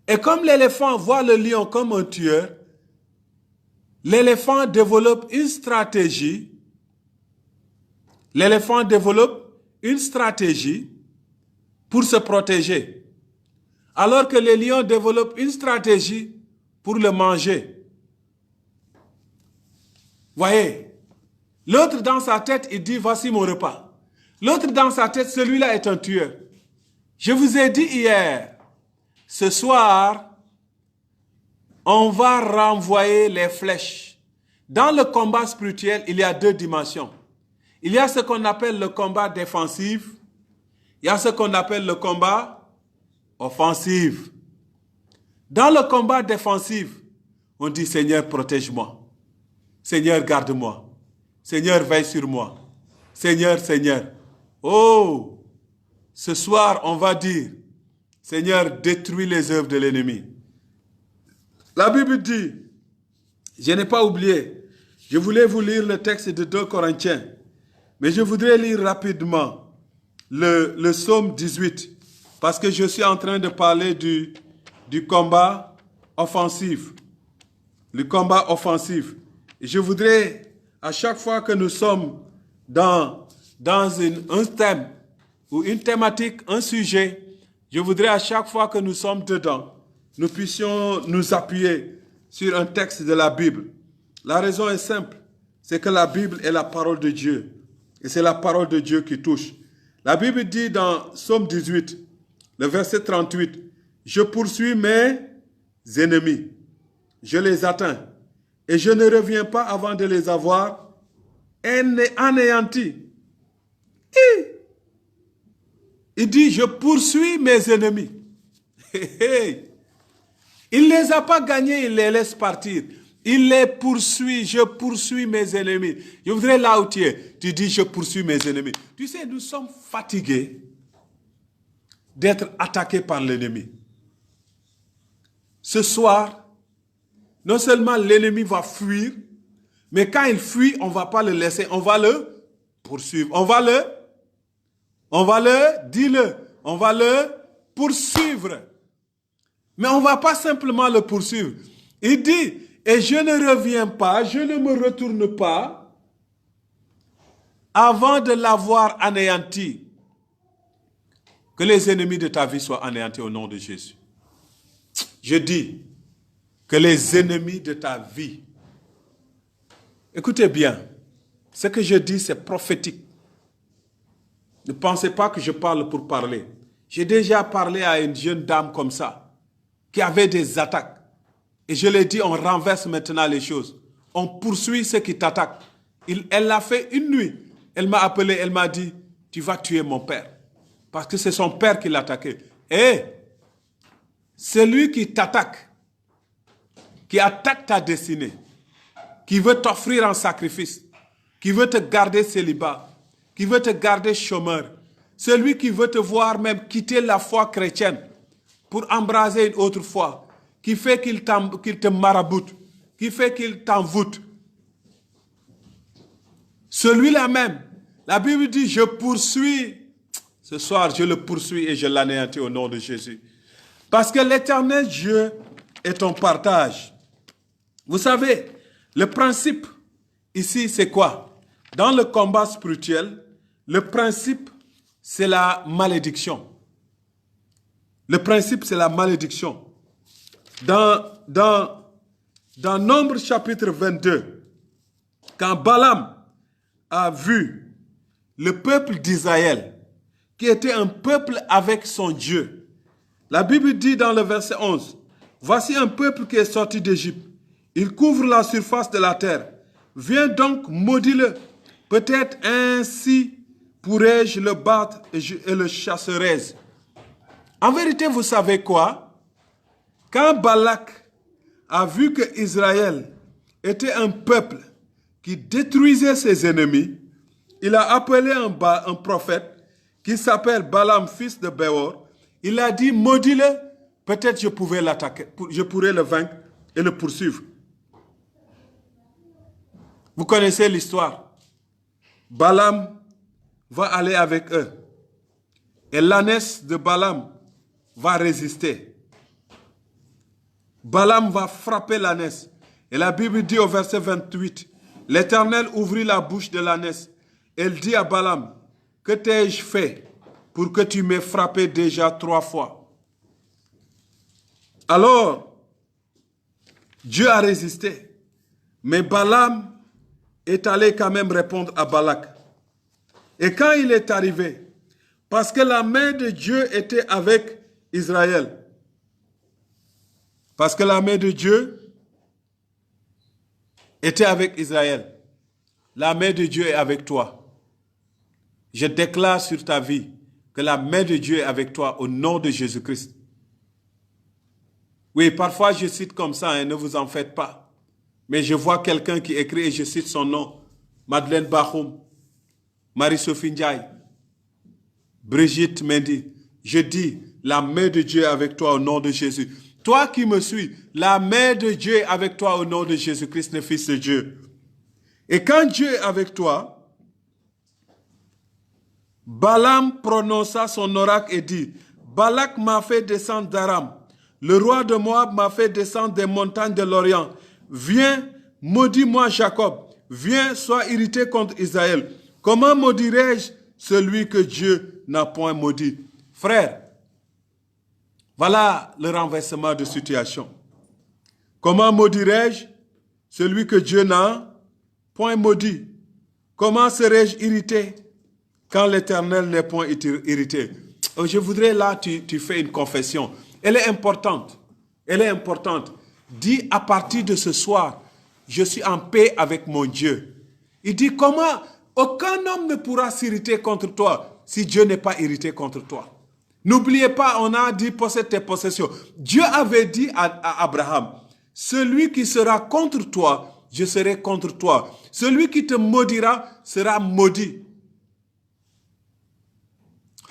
Speaker 1: Et comme l'éléphant voit le lion comme un tueur, l'éléphant développe une stratégie. L'éléphant développe une stratégie pour se protéger. Alors que le lion développe une stratégie pour le manger. Voyez, l'autre dans sa tête, il dit, voici mon repas. L'autre dans sa tête, celui-là est un tueur. Je vous ai dit hier, ce soir, on va renvoyer les flèches. Dans le combat spirituel, il y a deux dimensions. Il y a ce qu'on appelle le combat défensif. Il y a ce qu'on appelle le combat offensif. Dans le combat défensif, on dit, Seigneur, protège-moi. Seigneur, garde-moi. Seigneur, veille sur moi. Seigneur, Seigneur. Oh, ce soir, on va dire, Seigneur, détruis les œuvres de l'ennemi. La Bible dit, je n'ai pas oublié, je voulais vous lire le texte de 2 Corinthiens, mais je voudrais lire rapidement le psaume 18, parce que je suis en train de parler du combat offensif. le combat offensif. Et je voudrais, à chaque fois que nous sommes dans un thème ou une thématique, un sujet, je voudrais à chaque fois que nous sommes dedans, nous puissions nous appuyer sur un texte de la Bible. La raison est simple, c'est que la Bible est la parole de Dieu. Et c'est la parole de Dieu qui touche. La Bible dit dans Psaume 18, le verset 38, « Je poursuis mes ennemis, je les atteins, et je ne reviens pas avant de les avoir anéantis. » Il dit, je poursuis mes ennemis. Il ne les a pas gagnés, il les laisse partir. Il les poursuit, je poursuis mes ennemis. Je voudrais là où tu dis, je poursuis mes ennemis. Tu sais, nous sommes fatigués d'être attaqués par l'ennemi. Ce soir, non seulement l'ennemi va fuir, mais quand il fuit, on ne va pas le laisser, on va le poursuivre. On va le poursuivre. Mais on ne va pas simplement le poursuivre. Il dit, et je ne reviens pas, je ne me retourne pas avant de l'avoir anéanti. Que les ennemis de ta vie soient anéantis au nom de Jésus. Je dis que les ennemis de ta vie, écoutez bien, ce que je dis c'est prophétique. Ne pensez pas que je parle pour parler. J'ai déjà parlé à une jeune dame comme ça, qui avait des attaques. Et je l'ai dit, on renverse maintenant les choses. On poursuit ceux qui t'attaquent. Elle l'a fait une nuit. Elle m'a appelé, elle m'a dit, tu vas tuer mon père. Parce que c'est son père qui l'attaquait. Et celui qui t'attaque, qui attaque ta destinée, qui veut t'offrir un sacrifice, qui veut te garder célibat, qui veut te garder chômeur, celui qui veut te voir même quitter la foi chrétienne pour embraser une autre foi, qui fait qu'il te maraboute, qui fait qu'il t'envoûte. Celui-là même, la Bible dit, je poursuis. Ce soir, je le poursuis et je l'anéantis au nom de Jésus. Parce que l'Éternel Dieu est ton partage. Vous savez, le principe ici, c'est quoi? Dans le combat spirituel, le principe, c'est la malédiction. Le principe, c'est la malédiction. Dans Nombre chapitre 22, quand Balaam a vu le peuple d'Israël, qui était un peuple avec son Dieu, la Bible dit dans le verset 11, « Voici un peuple qui est sorti d'Égypte. Il couvre la surface de la terre. Viens donc, maudis-le. Peut-être ainsi pourrais-je le battre et le chasserai. » En vérité, vous savez quoi? Quand Balak a vu que Israël était un peuple qui détruisait ses ennemis, il a appelé un prophète qui s'appelle Balaam, fils de Béor. Il a dit, maudis-le, peut-être je pourrais l'attaquer, je pourrais le vaincre et le poursuivre. Vous connaissez l'histoire. Balaam va aller avec eux. Et l'ânesse de Balaam va résister. Balaam va frapper l'ânesse. Et la Bible dit au verset 28, « L'Éternel ouvrit la bouche de l'ânesse. Elle dit à Balaam, « Que t'ai-je fait pour que tu m'aies frappé déjà 3 fois ?» Alors, Dieu a résisté. Mais Balaam est allé quand même répondre à Balak. Et quand il est arrivé, parce que la main de Dieu était avec Israël, parce que la main de Dieu était avec Israël, la main de Dieu est avec toi. Je déclare sur ta vie que la main de Dieu est avec toi au nom de Jésus-Christ. Oui, parfois je cite comme ça, hein, ne vous en faites pas. Mais je vois quelqu'un qui écrit et je cite son nom. Madeleine Bahoum, Marie-Sophie Ndiaye, Brigitte Mendy. Je dis, la main de Dieu est avec toi au nom de Jésus. Toi qui me suis, la main de Dieu est avec toi au nom de Jésus-Christ, le Fils de Dieu. Et quand Dieu est avec toi, Balaam prononça son oracle et dit, Balak m'a fait descendre d'Aram. Le roi de Moab m'a fait descendre des montagnes de l'Orient. viens, maudis-moi Jacob, viens, sois irrité contre Israël. Comment maudirais-je celui que Dieu n'a point maudit? Frère, voilà le renversement de situation. Comment maudirais-je celui que Dieu n'a point maudit? Comment serais-je irrité quand l'Éternel n'est point irrité? Je voudrais là, tu fais une confession. Elle est importante. Elle est importante. Dis à partir de ce soir, je suis en paix avec mon Dieu. Il dit comment aucun homme ne pourra s'irriter contre toi si Dieu n'est pas irrité contre toi. N'oubliez pas, on a dit possède tes possessions. Dieu avait dit à Abraham, celui qui sera contre toi, je serai contre toi. Celui qui te maudira sera maudit.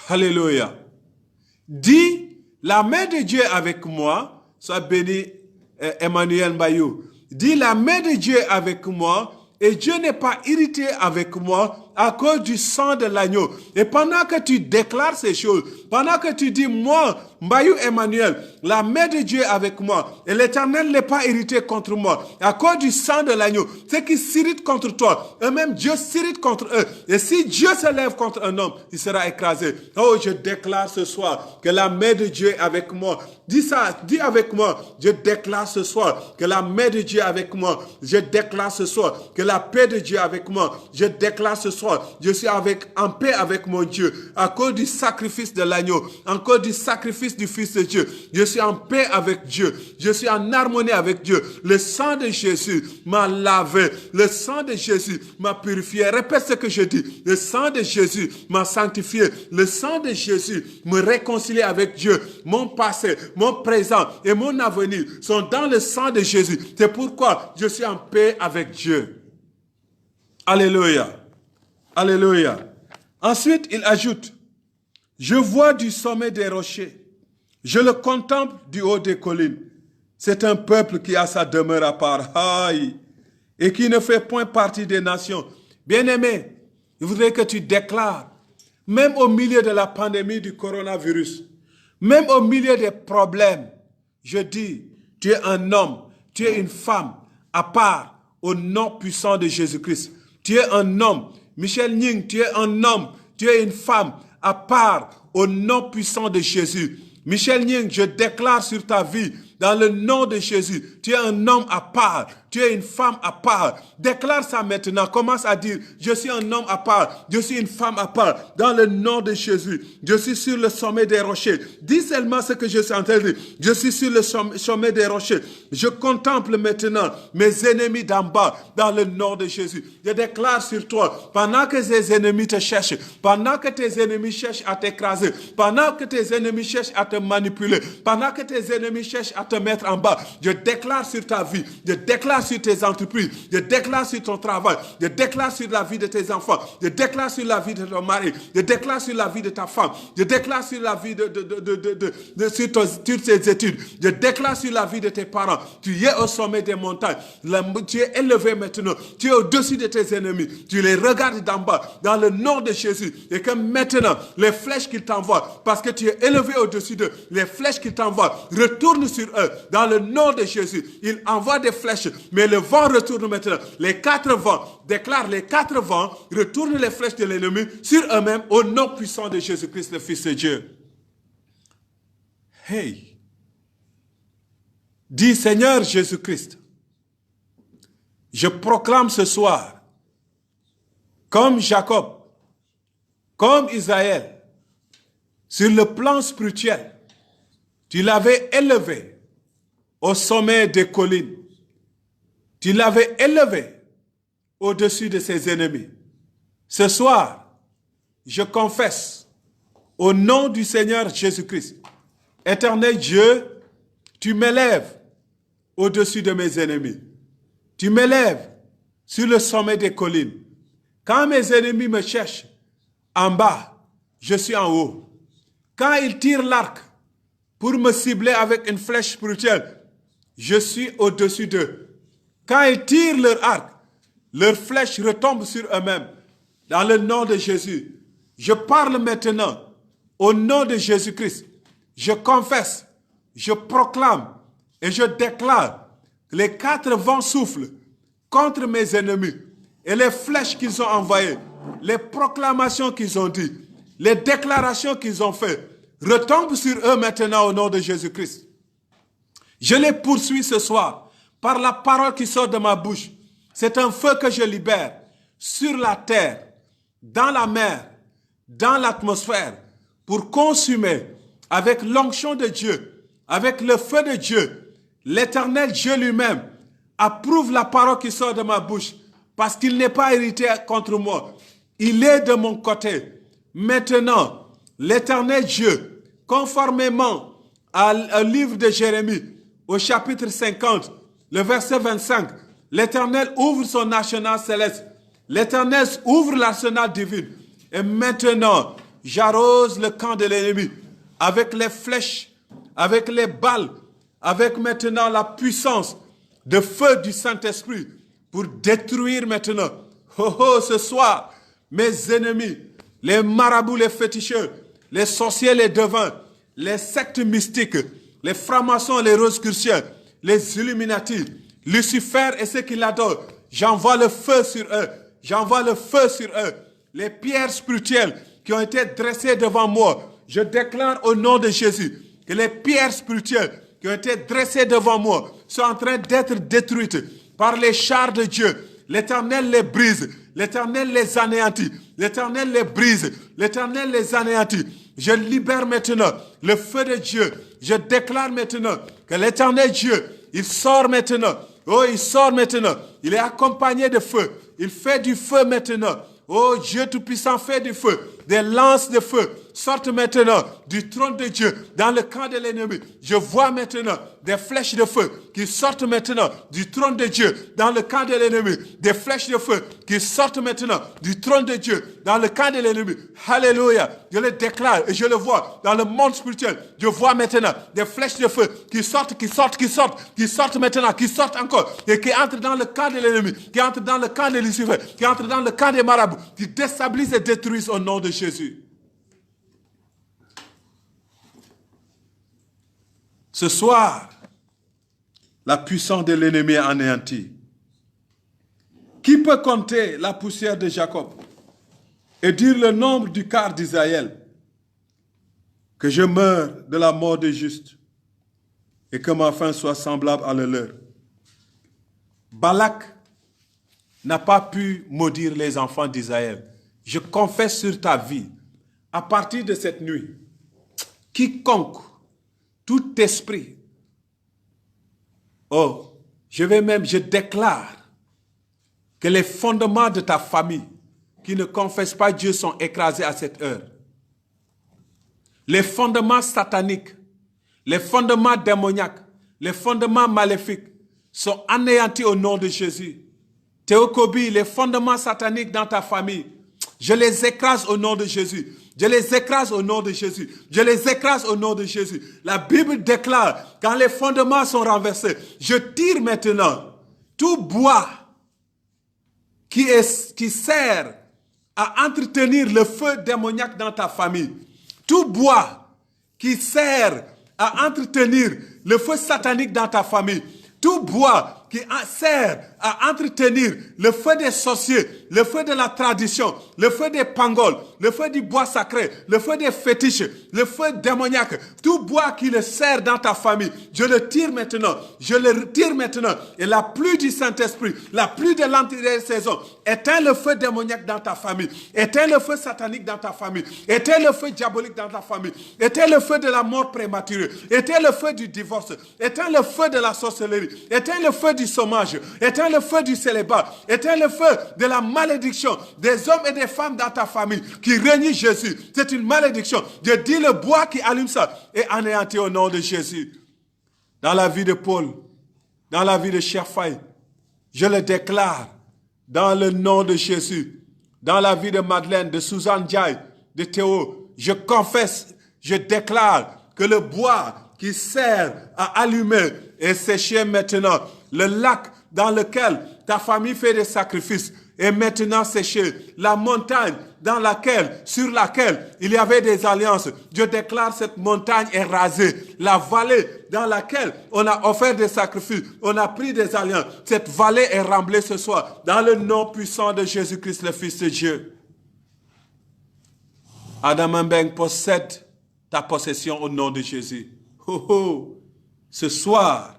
Speaker 1: Alléluia. Dis, la main de Dieu est avec moi, sois béni Emmanuel Bayou. Dis, la main de Dieu est avec moi et Dieu n'est pas irrité avec moi à cause du sang de l'agneau. Et pendant que tu déclares ces choses, pendant que tu dis, moi, Mbayou Emmanuel, la main de Dieu est avec moi et l'Éternel n'est pas irrité contre moi à cause du sang de l'agneau. Ceux qui s'irritent contre toi, eux-mêmes, Dieu s'irrite contre eux. Et si Dieu se lève contre un homme, il sera écrasé. Oh, je déclare ce soir que la main de Dieu est avec moi. Dis ça, dis avec moi. Je déclare ce soir que la main de Dieu est avec moi. Je déclare ce soir que la paix de Dieu est avec moi. Je déclare ce soir, je suis en paix avec mon Dieu à cause du sacrifice de l'agneau, à cause du sacrifice du Fils de Dieu. Je suis en paix avec Dieu. Je suis en harmonie avec Dieu. Le sang de Jésus m'a lavé. Le sang de Jésus m'a purifié. Répète ce que je dis. Le sang de Jésus m'a sanctifié. Le sang de Jésus me réconcilie avec Dieu. Mon passé, mon présent et mon avenir sont dans le sang de Jésus. C'est pourquoi je suis en paix avec Dieu. Alléluia. Alléluia. Ensuite, il ajoute, je vois du sommet des rochers, je le contemple du haut des collines. C'est un peuple qui a sa demeure à part, aïe, et qui ne fait point partie des nations. Bien-aimé, je voudrais que tu déclares, même au milieu de la pandémie du coronavirus, même au milieu des problèmes, je dis, tu es un homme, tu es une femme, à part, au nom puissant de Jésus-Christ. Tu es un homme, Michel Ning, tu es un homme, tu es une femme, à part, au nom puissant de Jésus. Michel Ning, je déclare sur ta vie, dans le nom de Jésus, tu es un homme à part, tu es une femme à part. Déclare ça maintenant, commence à dire, je suis un homme à part, je suis une femme à part, dans le nom de Jésus. Je suis sur le sommet des rochers. Dis seulement ce que je suis en train de dire. Je suis sur le sommet des rochers. Je contemple maintenant mes ennemis d'en bas, dans le nom de Jésus. Je déclare sur toi, pendant que tes ennemis te cherchent, pendant que tes ennemis cherchent à t'écraser, pendant que tes ennemis cherchent à te manipuler, pendant que tes ennemis cherchent à te mettre en bas, je déclare sur ta vie, je déclare sur tes entreprises, je déclare sur ton travail, je déclare sur la vie de tes enfants, je déclare sur la vie de ton mari, je déclare sur la vie de ta femme, je déclare sur la vie sur tes études, je déclare sur la vie de tes parents. Tu es au sommet des montagnes, tu es élevé maintenant, tu es au-dessus de tes ennemis, tu les regardes d'en bas, dans le nom de Jésus, et que maintenant, les flèches qu'il t'envoie, parce que tu es élevé au-dessus d'eux, les flèches qu'il t'envoie retournent sur eux, dans le nom de Jésus. Il envoie des flèches, mais le vent retourne maintenant. Les quatre vents, déclare les quatre vents, retournent les flèches de l'ennemi sur eux-mêmes au nom puissant de Jésus-Christ, le Fils de Dieu. Hey! Dis, Seigneur Jésus-Christ, je proclame ce soir, comme Jacob, comme Israël, sur le plan spirituel, tu l'avais élevé au sommet des collines. Tu l'avais élevé au-dessus de ses ennemis. Ce soir, je confesse au nom du Seigneur Jésus-Christ, Éternel Dieu, tu m'élèves au-dessus de mes ennemis. Tu m'élèves sur le sommet des collines. Quand mes ennemis me cherchent en bas, je suis en haut. Quand ils tirent l'arc pour me cibler avec une flèche spirituelle, je suis au-dessus d'eux. Quand ils tirent leur arc, leurs flèches retombent sur eux-mêmes. Dans le nom de Jésus, je parle maintenant au nom de Jésus-Christ. Je confesse, je proclame et je déclare que les 4 vents soufflent contre mes ennemis et les flèches qu'ils ont envoyées, les proclamations qu'ils ont dites, les déclarations qu'ils ont faites, retombent sur eux maintenant au nom de Jésus-Christ. Je les poursuis ce soir par la parole qui sort de ma bouche. C'est un feu que je libère sur la terre, dans la mer, dans l'atmosphère, pour consumer avec l'onction de Dieu, avec le feu de Dieu. L'Éternel Dieu lui-même approuve la parole qui sort de ma bouche parce qu'il n'est pas irrité contre moi. Il est de mon côté. Maintenant, l'Éternel Dieu, conformément au livre de Jérémie, au chapitre 50, le verset 25, l'Éternel ouvre son arsenal céleste. L'Éternel ouvre l'arsenal divin. Et maintenant, j'arrose le camp de l'ennemi avec les flèches, avec les balles, avec maintenant la puissance de feu du Saint-Esprit pour détruire maintenant, ce soir, mes ennemis, les marabouts, les féticheurs, les sorciers, les devins, les sectes mystiques, les francs-maçons, les rosicruciens, les Illuminati, Lucifer et ceux qui l'adorent. J'envoie le feu sur eux. J'envoie le feu sur eux. Les pierres spirituelles qui ont été dressées devant moi, je déclare au nom de Jésus que les pierres spirituelles qui ont été dressées devant moi sont en train d'être détruites par les chars de Dieu. L'Éternel les brise, l'Éternel les anéantit, l'Éternel les brise, l'Éternel les anéantit. Je libère maintenant le feu de Dieu. Je déclare maintenant que l'Éternel Dieu, il sort maintenant. Oh, il sort maintenant. Il est accompagné de feu. Il fait du feu maintenant. Oh, Dieu Tout-Puissant fait du feu. Des lances de feu sortent maintenant du trône de Dieu dans le camp de l'ennemi. Je vois maintenant des flèches de feu qui sortent maintenant du trône de Dieu dans le camp de l'ennemi. Des flèches de feu qui sortent maintenant du trône de Dieu dans le camp de l'ennemi. Alléluia. Je le déclare et je le vois dans le monde spirituel. Je vois maintenant des flèches de feu qui sortent maintenant, qui sortent encore et qui entrent dans le camp de l'ennemi, qui entrent dans le camp de Lucifer, qui entrent dans le camp des marabouts, qui déstabilisent et détruisent au nom de Jésus. Ce soir, la puissance de l'ennemi est anéantie. Qui peut compter la poussière de Jacob et dire le nombre du quart d'Israël? Que je meure de la mort des justes et que ma fin soit semblable à la leur. Balak n'a pas pu maudire les enfants d'Israël. Je confesse sur ta vie, à partir de cette nuit, quiconque, tout esprit, je déclare que les fondements de ta famille qui ne confessent pas Dieu sont écrasés à cette heure. Les fondements sataniques, les fondements démoniaques, les fondements maléfiques sont anéantis au nom de Jésus. Théokobi, les fondements sataniques dans ta famille, je les écrase au nom de Jésus. Je les écrase au nom de Jésus. Je les écrase au nom de Jésus. La Bible déclare, quand les fondements sont renversés, je tire maintenant tout bois qui sert à entretenir le feu démoniaque dans ta famille. Tout bois qui sert à entretenir le feu satanique dans ta famille. Tout bois qui sert à entretenir le feu des sorciers, le feu de la tradition, le feu des pangols, le feu du bois sacré, le feu des fétiches, le feu démoniaque, tout bois qui le sert dans ta famille, je le tire maintenant, et la pluie du Saint-Esprit, la pluie de l'anti-saison, éteins le feu démoniaque dans ta famille, éteins le feu satanique dans ta famille, éteins le feu diabolique dans ta famille, éteins le feu de la mort prématurée, éteins le feu du divorce, éteins le feu de la sorcellerie, éteins le feu du sommage, éteins le feu du célibat, éteins le feu de la malédiction des hommes et des femmes dans ta famille qui renient Jésus. C'est une malédiction. Je dis le bois qui allume ça est anéanti au nom de Jésus. Dans la vie de Paul, dans la vie de Cherfaï, je le déclare dans le nom de Jésus. Dans la vie de Madeleine, de Suzanne Diaye, de Théo, je confesse, je déclare que le bois qui sert à allumer et sécher maintenant le lac dans lequel ta famille fait des sacrifices est maintenant séchée. La montagne sur laquelle il y avait des alliances, je déclare cette montagne est rasée. La vallée dans laquelle on a offert des sacrifices, on a pris des alliances, cette vallée est remblée ce soir dans le nom puissant de Jésus-Christ, le Fils de Dieu. Adam Mbeng possède ta possession au nom de Jésus. Oh, oh. Ce soir,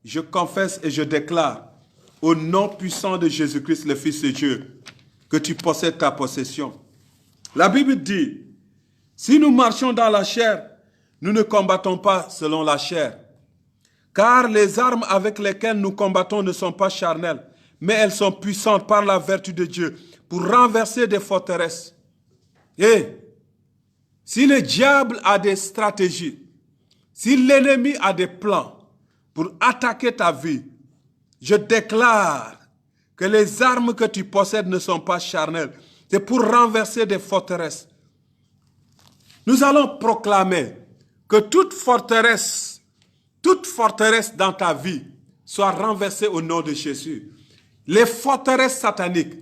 Speaker 1: je confesse et je déclare au nom puissant de Jésus-Christ, le Fils de Dieu, que tu possèdes ta possession. La Bible dit, si nous marchons dans la chair, nous ne combattons pas selon la chair. Car les armes avec lesquelles nous combattons ne sont pas charnelles, mais elles sont puissantes par la vertu de Dieu pour renverser des forteresses. Et si le diable a des stratégies, si l'ennemi a des plans pour attaquer ta vie, je déclare que les armes que tu possèdes ne sont pas charnelles. C'est pour renverser des forteresses. Nous allons proclamer que toute forteresse dans ta vie soit renversée au nom de Jésus. Les forteresses sataniques,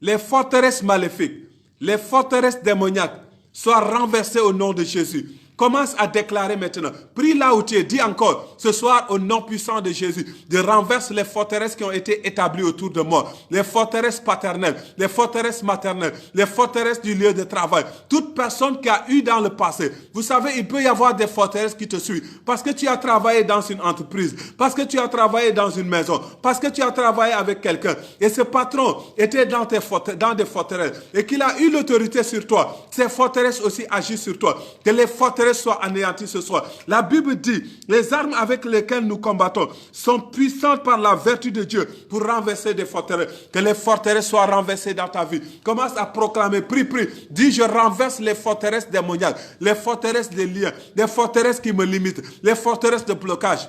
Speaker 1: les forteresses maléfiques, les forteresses démoniaques soient renversées au nom de Jésus. Commence à déclarer maintenant. Prie là où tu es. Dis encore, ce soir, au nom puissant de Jésus, de renverser les forteresses qui ont été établies autour de moi. Les forteresses paternelles, les forteresses maternelles, les forteresses du lieu de travail. Toute personne qui a eu dans le passé. Vous savez, il peut y avoir des forteresses qui te suivent. Parce que tu as travaillé dans une entreprise. Parce que tu as travaillé dans une maison. Parce que tu as travaillé avec quelqu'un. Et ce patron était dans des forteresses. Et qu'il a eu l'autorité sur toi. Ces forteresses aussi agissent sur toi. Que les forteresses soient anéanties ce soir. La Bible dit, les armes avec lesquelles nous combattons sont puissantes par la vertu de Dieu pour renverser des forteresses. Que les forteresses soient renversées dans ta vie. Commence à proclamer, prie. Dis, je renverse les forteresses démoniaques, les forteresses des liens, les forteresses qui me limitent, les forteresses de blocage.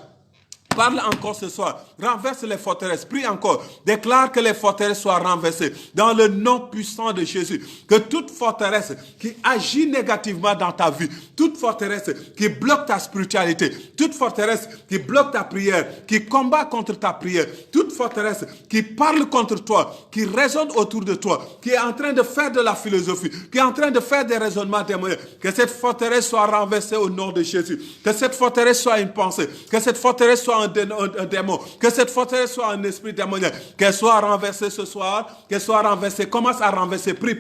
Speaker 1: Parle encore ce soir. Renverse les forteresses. Prie encore. Déclare que les forteresses soient renversées. Dans le nom puissant de Jésus. Que toute forteresse qui agit négativement dans ta vie, toute forteresse qui bloque ta spiritualité, toute forteresse qui bloque ta prière, qui combat contre ta prière, toute forteresse qui parle contre toi, qui résonne autour de toi, qui est en train de faire de la philosophie, qui est en train de faire des raisonnements démoniaques, que cette forteresse soit renversée au nom de Jésus. Que cette forteresse soit une pensée. Que cette forteresse soit un démon, que cette forteresse soit un esprit démoniaque, qu'elle soit renversée ce soir, qu'elle soit renversée. Commence à renverser, prie.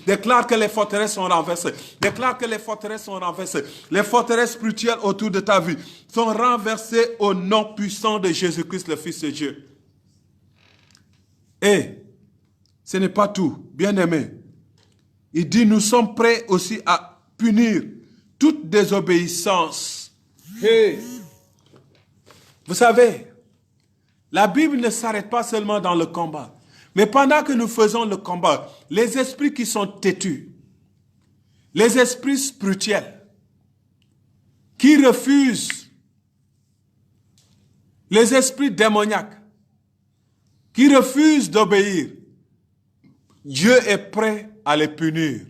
Speaker 1: Déclare que les forteresses sont renversées. Déclare que les forteresses sont renversées. Les forteresses spirituelles autour de ta vie sont renversées au nom puissant de Jésus-Christ, le Fils de Dieu. Et ce n'est pas tout, bien-aimé. Il dit, nous sommes prêts aussi à punir toute désobéissance. Hey! Vous savez, la Bible ne s'arrête pas seulement dans le combat. Mais pendant que nous faisons le combat, les esprits qui sont têtus, les esprits spirituels, qui refusent, les esprits démoniaques, qui refusent d'obéir, Dieu est prêt à les punir.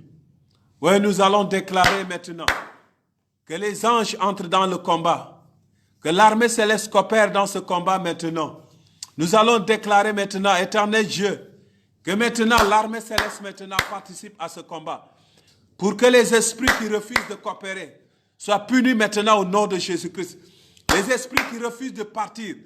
Speaker 1: Oui, nous allons déclarer maintenant que les anges entrent dans le combat. Que l'armée céleste coopère dans ce combat maintenant. Nous allons déclarer maintenant, éternel Dieu, que maintenant l'armée céleste maintenant participe à ce combat. Pour que les esprits qui refusent de coopérer soient punis maintenant au nom de Jésus-Christ. Les esprits qui refusent de partir.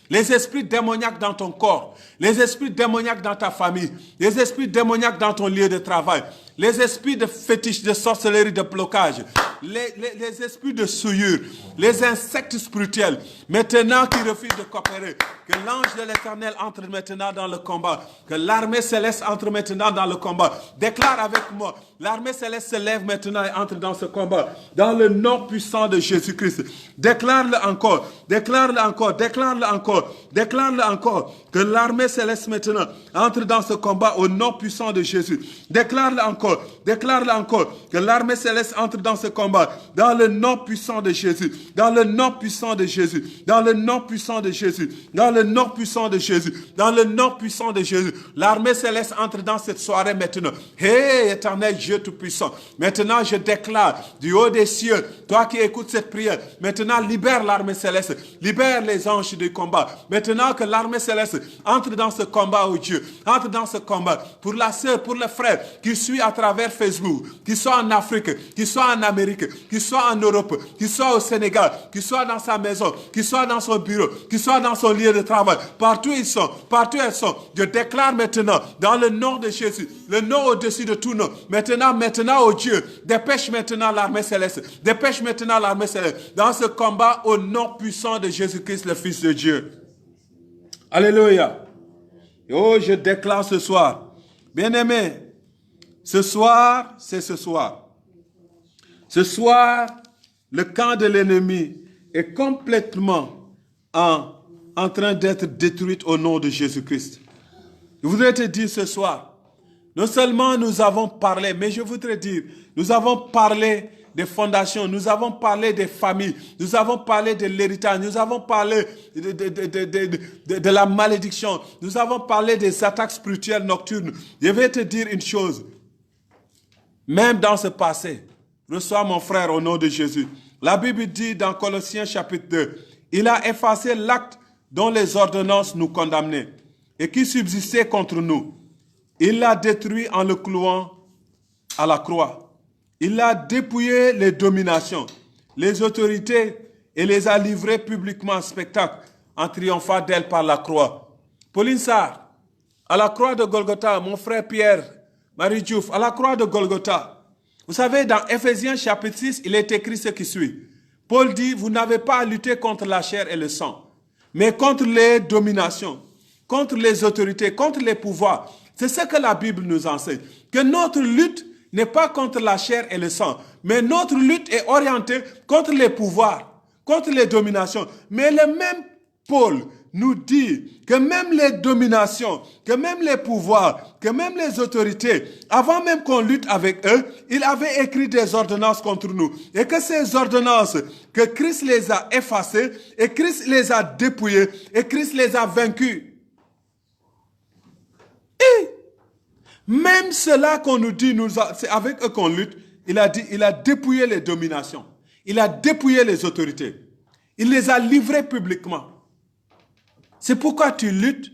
Speaker 1: Les esprits démoniaques dans ton corps. Les esprits démoniaques dans ta famille. Les esprits démoniaques dans ton lieu de travail. Les esprits de fétiche, de sorcellerie, de blocage. Les esprits de souillure. Les insectes spirituels. Maintenant qui refusent de coopérer. Que l'ange de l'Éternel entre maintenant dans le combat. Que l'armée céleste entre maintenant dans le combat. Déclare avec moi. L'armée céleste se lève maintenant et entre dans ce combat. Dans le nom puissant de Jésus-Christ. Déclare-le encore. Déclare-le encore. Déclare-le encore. Déclare-le encore. Que l'armée céleste maintenant entre dans ce combat au nom puissant de Jésus. Déclare-le encore. encore. Déclare-le encore. Que l'armée céleste entre dans ce combat. Dans le nom puissant de Jésus. Dans le nom puissant de Jésus. Dans le nom puissant de Jésus. Dans le nom puissant de Jésus. Dans le nom puissant de Jésus. L'armée céleste entre dans cette soirée maintenant. Hé, éternel Dieu Tout-Puissant. Maintenant, je déclare du haut des cieux, toi qui écoutes cette prière, maintenant libère l'armée céleste. Libère les anges du combat. Maintenant que l'armée céleste entre dans ce combat, oh Dieu. Entre dans ce combat. Pour la sœur, pour le frère qui suit à travers Facebook, qui soit en Afrique, qui soit en Amérique, qui soit en Europe, qui soit au Sénégal, qui soit dans sa maison, qui soit dans son bureau, qui soit dans son lieu de travail. Partout ils sont, partout elles sont. Je déclare maintenant, dans le nom de Jésus, le nom au-dessus de tout nom. Maintenant, oh Dieu, dépêche maintenant l'armée céleste. Dépêche maintenant l'armée céleste. Dans ce combat, au nom puissant de Jésus-Christ, le Fils de Dieu. Alléluia. Oh, je déclare ce soir, bien-aimé, ce soir, c'est ce soir. Ce soir, le camp de l'ennemi est complètement en train d'être détruit au nom de Jésus-Christ. Je voudrais te dire ce soir, non seulement nous avons parlé, mais je voudrais dire, nous avons parlé des fondations, nous avons parlé des familles, nous avons parlé de l'héritage, nous avons parlé de la malédiction, nous avons parlé des attaques spirituelles nocturnes. Je vais te dire une chose, même dans ce passé, reçois mon frère au nom de Jésus. La Bible dit dans Colossiens chapitre 2, il a effacé l'acte dont les ordonnances nous condamnaient et qui subsistait contre nous. Il l'a détruit en le clouant à la croix. Il a dépouillé les dominations, les autorités et les a livrées publiquement en spectacle en triomphant d'elles par la croix. Pauline Sarr, à la croix de Golgotha, mon frère Pierre, Marie Diouf, à la croix de Golgotha. Vous savez, dans Ephésiens chapitre 6, il est écrit ce qui suit. Paul dit, vous n'avez pas à lutter contre la chair et le sang, mais contre les dominations, contre les autorités, contre les pouvoirs. C'est ce que la Bible nous enseigne. Que notre lutte n'est pas contre la chair et le sang, mais notre lutte est orientée contre les pouvoirs, contre les dominations. Mais le même Paul nous dit que même les dominations, que même les pouvoirs, que même les autorités, avant même qu'on lutte avec eux, il avait écrit des ordonnances contre nous. Et que ces ordonnances, que Christ les a effacées, et Christ les a dépouillées, et Christ les a vaincus. Et même cela qu'on nous dit, c'est avec eux qu'on lutte, il a dit, il a dépouillé les dominations. Il a dépouillé les autorités. Il les a livrées publiquement. C'est pourquoi tu luttes.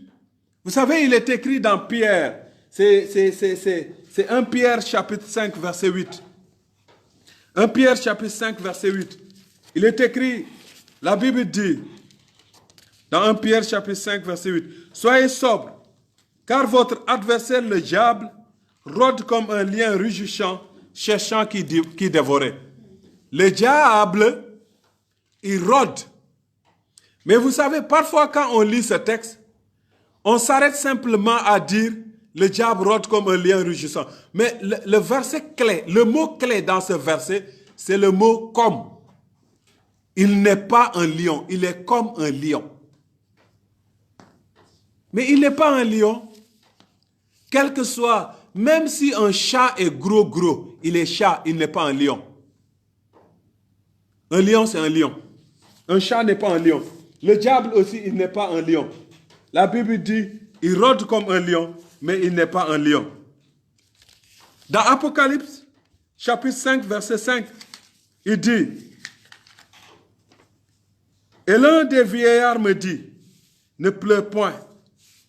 Speaker 1: Vous savez, il est écrit dans Pierre. C'est 1 Pierre chapitre 5 verset 8. 1 Pierre chapitre 5 verset 8. Il est écrit, la Bible dit, dans 1 Pierre chapitre 5 verset 8, soyez sobres, car votre adversaire le diable rôde comme un lion rugissant, cherchant qui dévorer. Le diable, il rôde. Mais vous savez, parfois quand on lit ce texte, on s'arrête simplement à dire le diable rôde comme un lion rugissant. Mais le verset clé, le mot clé dans ce verset, c'est le mot comme. Il n'est pas un lion, il est comme un lion. Mais il n'est pas un lion. Quel que soit, même si un chat est gros, il est chat, il n'est pas un lion. Un lion, c'est un lion. Un chat n'est pas un lion. Le diable aussi, il n'est pas un lion. La Bible dit, il rôde comme un lion, mais il n'est pas un lion. Dans Apocalypse, chapitre 5, verset 5, il dit, et l'un des vieillards me dit, ne pleure point,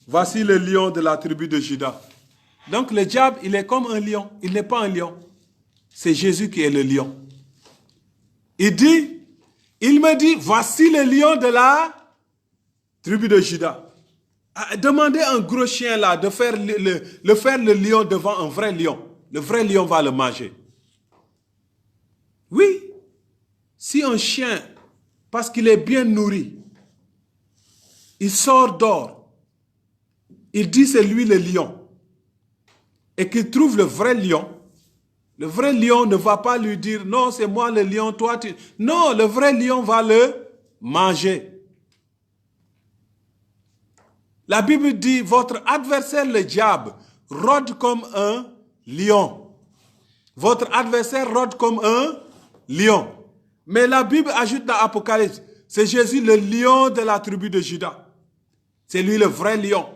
Speaker 1: voici le lion de la tribu de Juda. Donc le diable, il est comme un lion, il n'est pas un lion. C'est Jésus qui est le lion. Il me dit, voici le lion de la tribu de Juda. Demandez à un gros chien là de faire le lion devant un vrai lion. Le vrai lion va le manger. Oui, si un chien, parce qu'il est bien nourri, il sort dehors, il dit c'est lui le lion, et qu'il trouve le vrai lion ne va pas lui dire, non, c'est moi le lion, toi tu... Non, le vrai lion va le manger. La Bible dit, votre adversaire le diable rôde comme un lion. Votre adversaire rôde comme un lion. Mais la Bible ajoute dans Apocalypse, c'est Jésus le lion de la tribu de Juda. C'est lui le vrai lion.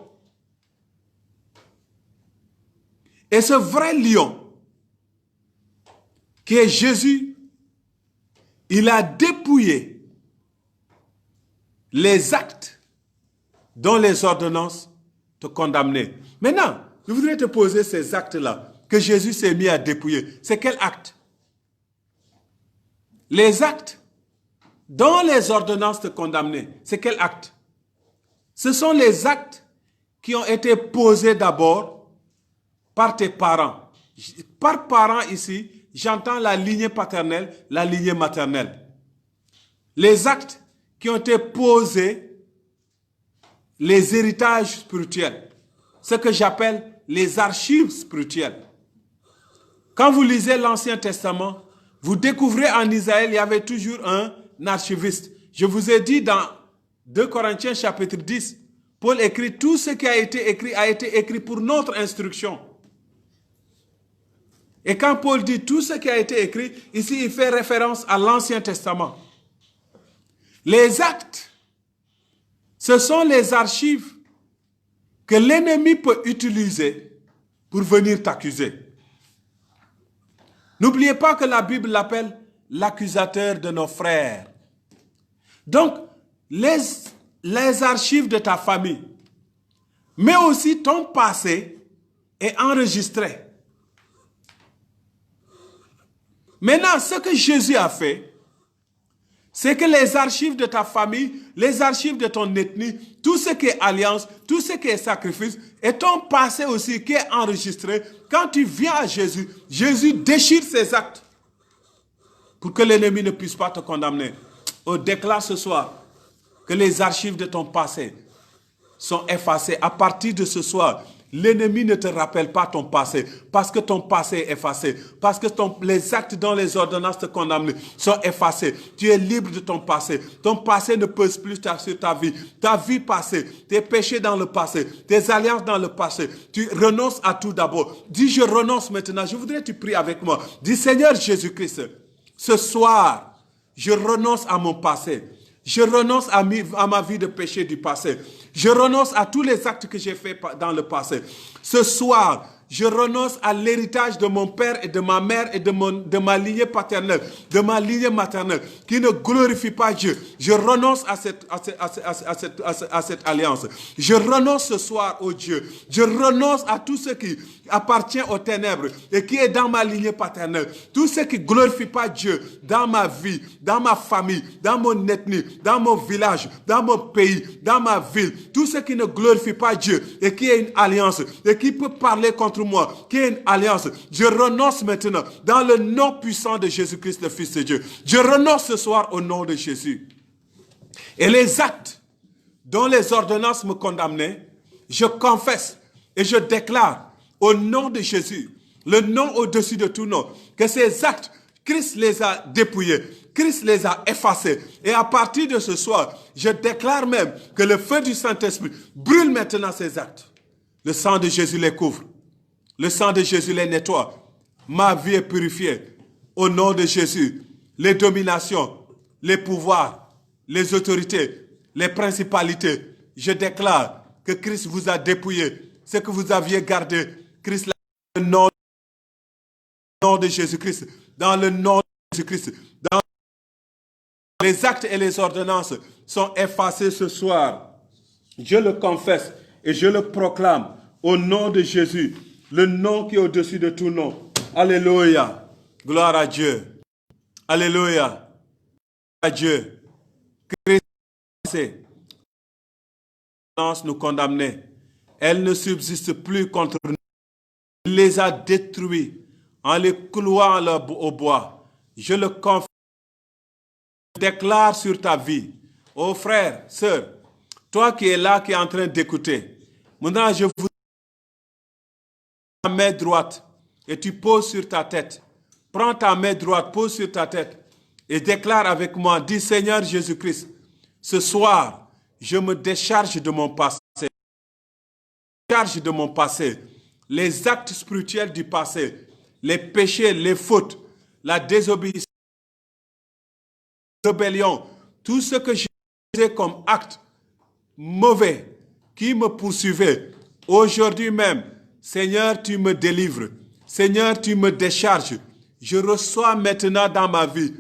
Speaker 1: Et ce vrai lion, qui est Jésus, il a dépouillé les actes dont les ordonnances te condamnaient. Maintenant, je voudrais te poser ces actes-là que Jésus s'est mis à dépouiller. C'est quel acte? Les actes dont les ordonnances te condamnaient, c'est quel acte? Ce sont les actes qui ont été posés d'abord par tes parents. Par parents ici, j'entends la lignée paternelle, la lignée maternelle. Les actes qui ont été posés, les héritages spirituels, ce que j'appelle les archives spirituelles. Quand vous lisez l'Ancien Testament, vous découvrez en Israël, il y avait toujours un archiviste. Je vous ai dit dans 2 Corinthiens chapitre 10, Paul écrit, tout ce qui a été écrit pour notre instruction. Et quand Paul dit tout ce qui a été écrit, ici il fait référence à l'Ancien Testament. Les actes, ce sont les archives que l'ennemi peut utiliser pour venir t'accuser. N'oubliez pas que la Bible l'appelle l'accusateur de nos frères. Donc, les archives de ta famille, mais aussi ton passé est enregistré. Maintenant, ce que Jésus a fait, c'est que les archives de ta famille, les archives de ton ethnie, tout ce qui est alliance, tout ce qui est sacrifice, et ton passé aussi qui est enregistré, quand tu viens à Jésus, Jésus déchire ses actes pour que l'ennemi ne puisse pas te condamner. On déclare ce soir que les archives de ton passé sont effacées. À partir de ce soir, l'ennemi ne te rappelle pas ton passé, parce que ton passé est effacé, parce que les actes dont les ordonnances te condamnent sont effacés. Tu es libre de ton passé. Ton passé ne pèse plus sur ta vie passée, tes péchés dans le passé, tes alliances dans le passé. Tu renonces à tout d'abord. Dis, je renonce maintenant. Je voudrais que tu pries avec moi. Dis, Seigneur Jésus-Christ, ce soir, je renonce à mon passé. Je renonce à ma vie de péché du passé. Je renonce à tous les actes que j'ai faits dans le passé. Ce soir, je renonce à l'héritage de mon père et de ma mère et de ma lignée paternelle, de ma lignée maternelle, qui ne glorifie pas Dieu. Je renonce à cette alliance. Je renonce ce soir au Dieu. Je renonce à tout ce qui appartient aux ténèbres et qui est dans ma lignée paternelle. Tout ce qui ne glorifie pas Dieu dans ma vie, dans ma famille, dans mon ethnie, dans mon village, dans mon pays, dans ma ville. Tout ce qui ne glorifie pas Dieu et qui est une alliance et qui peut parler contre moi, qui est une alliance. Je renonce maintenant dans le nom puissant de Jésus-Christ, le Fils de Dieu. Je renonce ce soir au nom de Jésus. Et les actes dont les ordonnances me condamnaient, je confesse et je déclare au nom de Jésus, le nom au-dessus de tout nom, que ces actes, Christ les a dépouillés, Christ les a effacés. Et à partir de ce soir, je déclare même que le feu du Saint-Esprit brûle maintenant ces actes. Le sang de Jésus les couvre. Le sang de Jésus les nettoie. Ma vie est purifiée. Au nom de Jésus, les dominations, les pouvoirs, les autorités, les principalités, je déclare que Christ vous a dépouillé. Ce que vous aviez gardé, Christ l'a dans le nom de Jésus-Christ. Dans le nom de Jésus-Christ. Les actes et les ordonnances sont effacés ce soir. Je le confesse et je le proclame au nom de Jésus. Le nom qui est au-dessus de tout nom. Alléluia. Gloire à Dieu. Alléluia. À Dieu. Christ nous condamnait. Elle ne subsiste plus contre nous. Il les a détruits en les clouant au bois. Je le confesse. Je déclare sur ta vie. Oh frère, sœur, toi qui es là, qui es en train d'écouter. Maintenant, je vous ta main droite et tu poses sur ta tête. Prends ta main droite, pose sur ta tête et déclare avec moi, dis Seigneur Jésus-Christ, ce soir, je me décharge de mon passé. Décharge de mon passé. Les actes spirituels du passé les péchés, les fautes, la désobéissance, la rébellion, tout ce que j'ai fait comme acte mauvais qui me poursuivait, aujourd'hui même, Seigneur, tu me délivres. Seigneur, tu me décharges. Je reçois maintenant dans ma vie.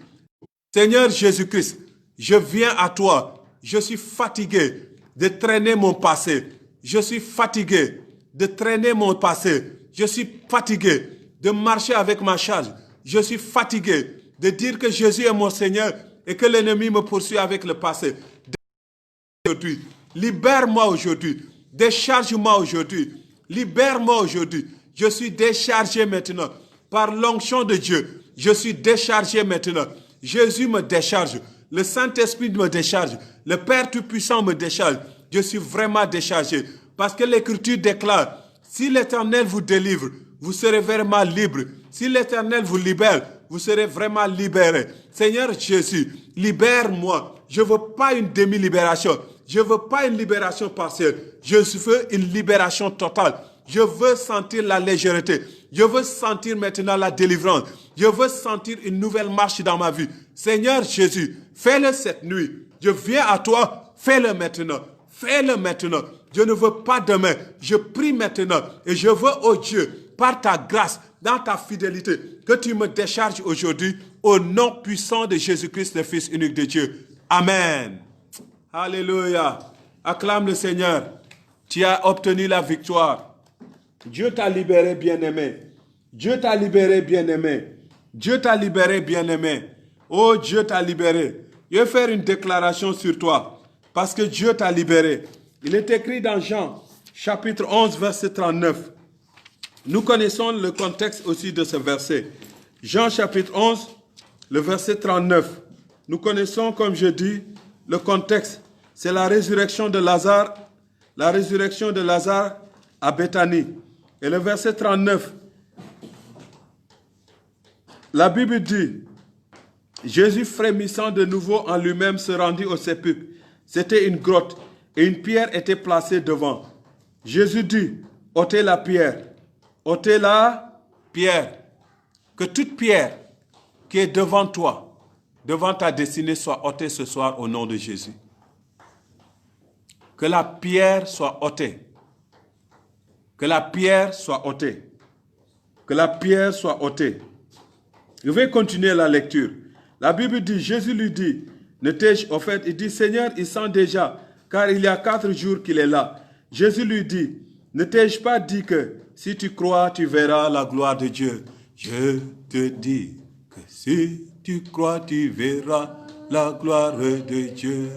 Speaker 1: Seigneur Jésus-Christ, je viens à toi. Je suis fatigué de traîner mon passé. Je suis fatigué de traîner mon passé. Je suis fatigué de marcher avec ma charge. Je suis fatigué de dire que Jésus est mon Seigneur et que l'ennemi me poursuit avec le passé. Aujourd'hui, libère-moi aujourd'hui. Décharge-moi aujourd'hui. Libère-moi aujourd'hui. Je suis déchargé maintenant. Par l'onction de Dieu, je suis déchargé maintenant. Jésus me décharge. Le Saint-Esprit me décharge. Le Père Tout-Puissant me décharge. Je suis vraiment déchargé. Parce que l'Écriture déclare, si l'Éternel vous délivre, vous serez vraiment libre. Si l'Éternel vous libère, vous serez vraiment libéré. Seigneur Jésus, libère-moi. Je ne veux pas une demi-libération. Je ne veux pas une libération partielle. Je veux une libération totale. Je veux sentir la légèreté. Je veux sentir maintenant la délivrance. Je veux sentir une nouvelle marche dans ma vie. Seigneur Jésus, fais-le cette nuit. Je viens à toi, fais-le maintenant. Fais-le maintenant. Je ne veux pas demain. Je prie maintenant. Et je veux, oh Dieu, par ta grâce, dans ta fidélité, que tu me décharges aujourd'hui au nom puissant de Jésus-Christ, le Fils unique de Dieu. Amen. Alléluia. Acclame le Seigneur. Tu as obtenu la victoire. Dieu t'a libéré, bien-aimé. Dieu t'a libéré, bien-aimé. Dieu t'a libéré, bien-aimé. Oh, Dieu t'a libéré. Je vais faire une déclaration sur toi. Parce que Dieu t'a libéré. Il est écrit dans Jean, chapitre 11, verset 39. Nous connaissons le contexte aussi de ce verset. Jean, chapitre 11, le verset 39. Nous connaissons, comme je dis, le contexte. C'est la résurrection de Lazare. La résurrection de Lazare à Béthanie. Et le verset 39, la Bible dit, Jésus frémissant de nouveau en lui-même se rendit au sépulcre. C'était une grotte et une pierre était placée devant. Jésus dit, ôtez la pierre. Ôtez la pierre. Que toute pierre qui est devant toi, devant ta destinée, soit ôtée ce soir au nom de Jésus. Que la pierre soit ôtée. Que la pierre soit ôtée. Que la pierre soit ôtée. Je vais continuer la lecture. La Bible dit, Jésus lui dit, au fait, il dit, Seigneur, il sent déjà, car il y a 4 jours qu'il est là. Jésus lui dit, ne t'ai-je pas dit que si tu crois, tu verras la gloire de Dieu? Je te dis que si tu crois, tu verras la gloire de Dieu.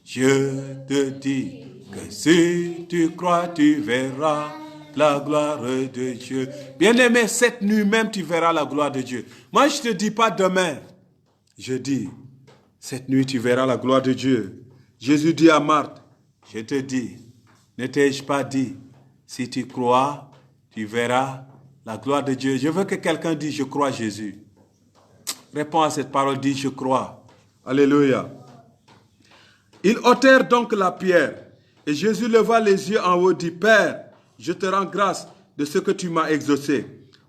Speaker 1: Je te dis que si tu crois, tu verras la gloire de Dieu. Bien-aimé, cette nuit même, tu verras la gloire de Dieu. Moi, je ne te dis pas demain. Je dis, cette nuit, tu verras la gloire de Dieu. Jésus dit à Marthe, je te dis, ne t'ai-je pas dit, si tu crois, tu verras la gloire de Dieu. Je veux que quelqu'un dise, je crois Jésus. Réponds à cette parole, dis, je crois. Alléluia. Ils ôtèrent donc la pierre. Et Jésus leva les yeux en haut, dit, Père, je te rends grâce de ce que tu m'as exaucé.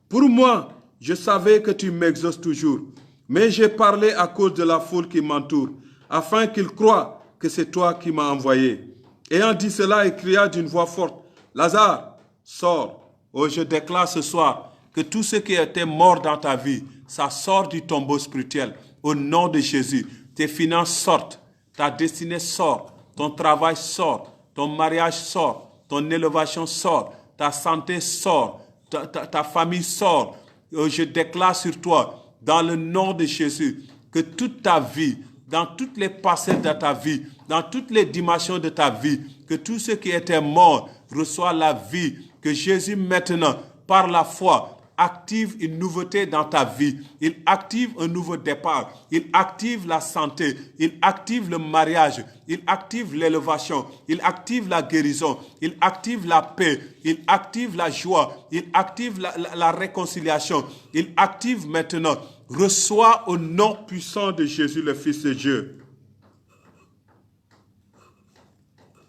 Speaker 1: Pour moi, je savais que tu m'exauces toujours. Mais j'ai parlé à cause de la foule qui m'entoure, afin qu'ils croient que c'est toi qui m'as envoyé. Ayant dit cela, il cria d'une voix forte, Lazare, sors. Oh, je déclare ce soir que tout ce qui était mort dans ta vie, ça sort du tombeau spirituel. Au nom de Jésus, tes finances sortent, ta destinée sort, ton travail sort, ton mariage sort, ton élévation sort, ta santé sort, ta famille sort. Je déclare sur toi, dans le nom de Jésus, que toute ta vie, dans toutes les parcelles de ta vie, dans toutes les dimensions de ta vie, que tout ce qui était mort reçoit la vie, que Jésus maintenant, par la foi, active une nouveauté dans ta vie. Il active un nouveau départ. Il active la santé. Il active le mariage. Il active l'élévation. Il active la guérison. Il active la paix. Il active la joie. Il active la réconciliation. Il active maintenant. Reçois au nom puissant de Jésus, le Fils de Dieu.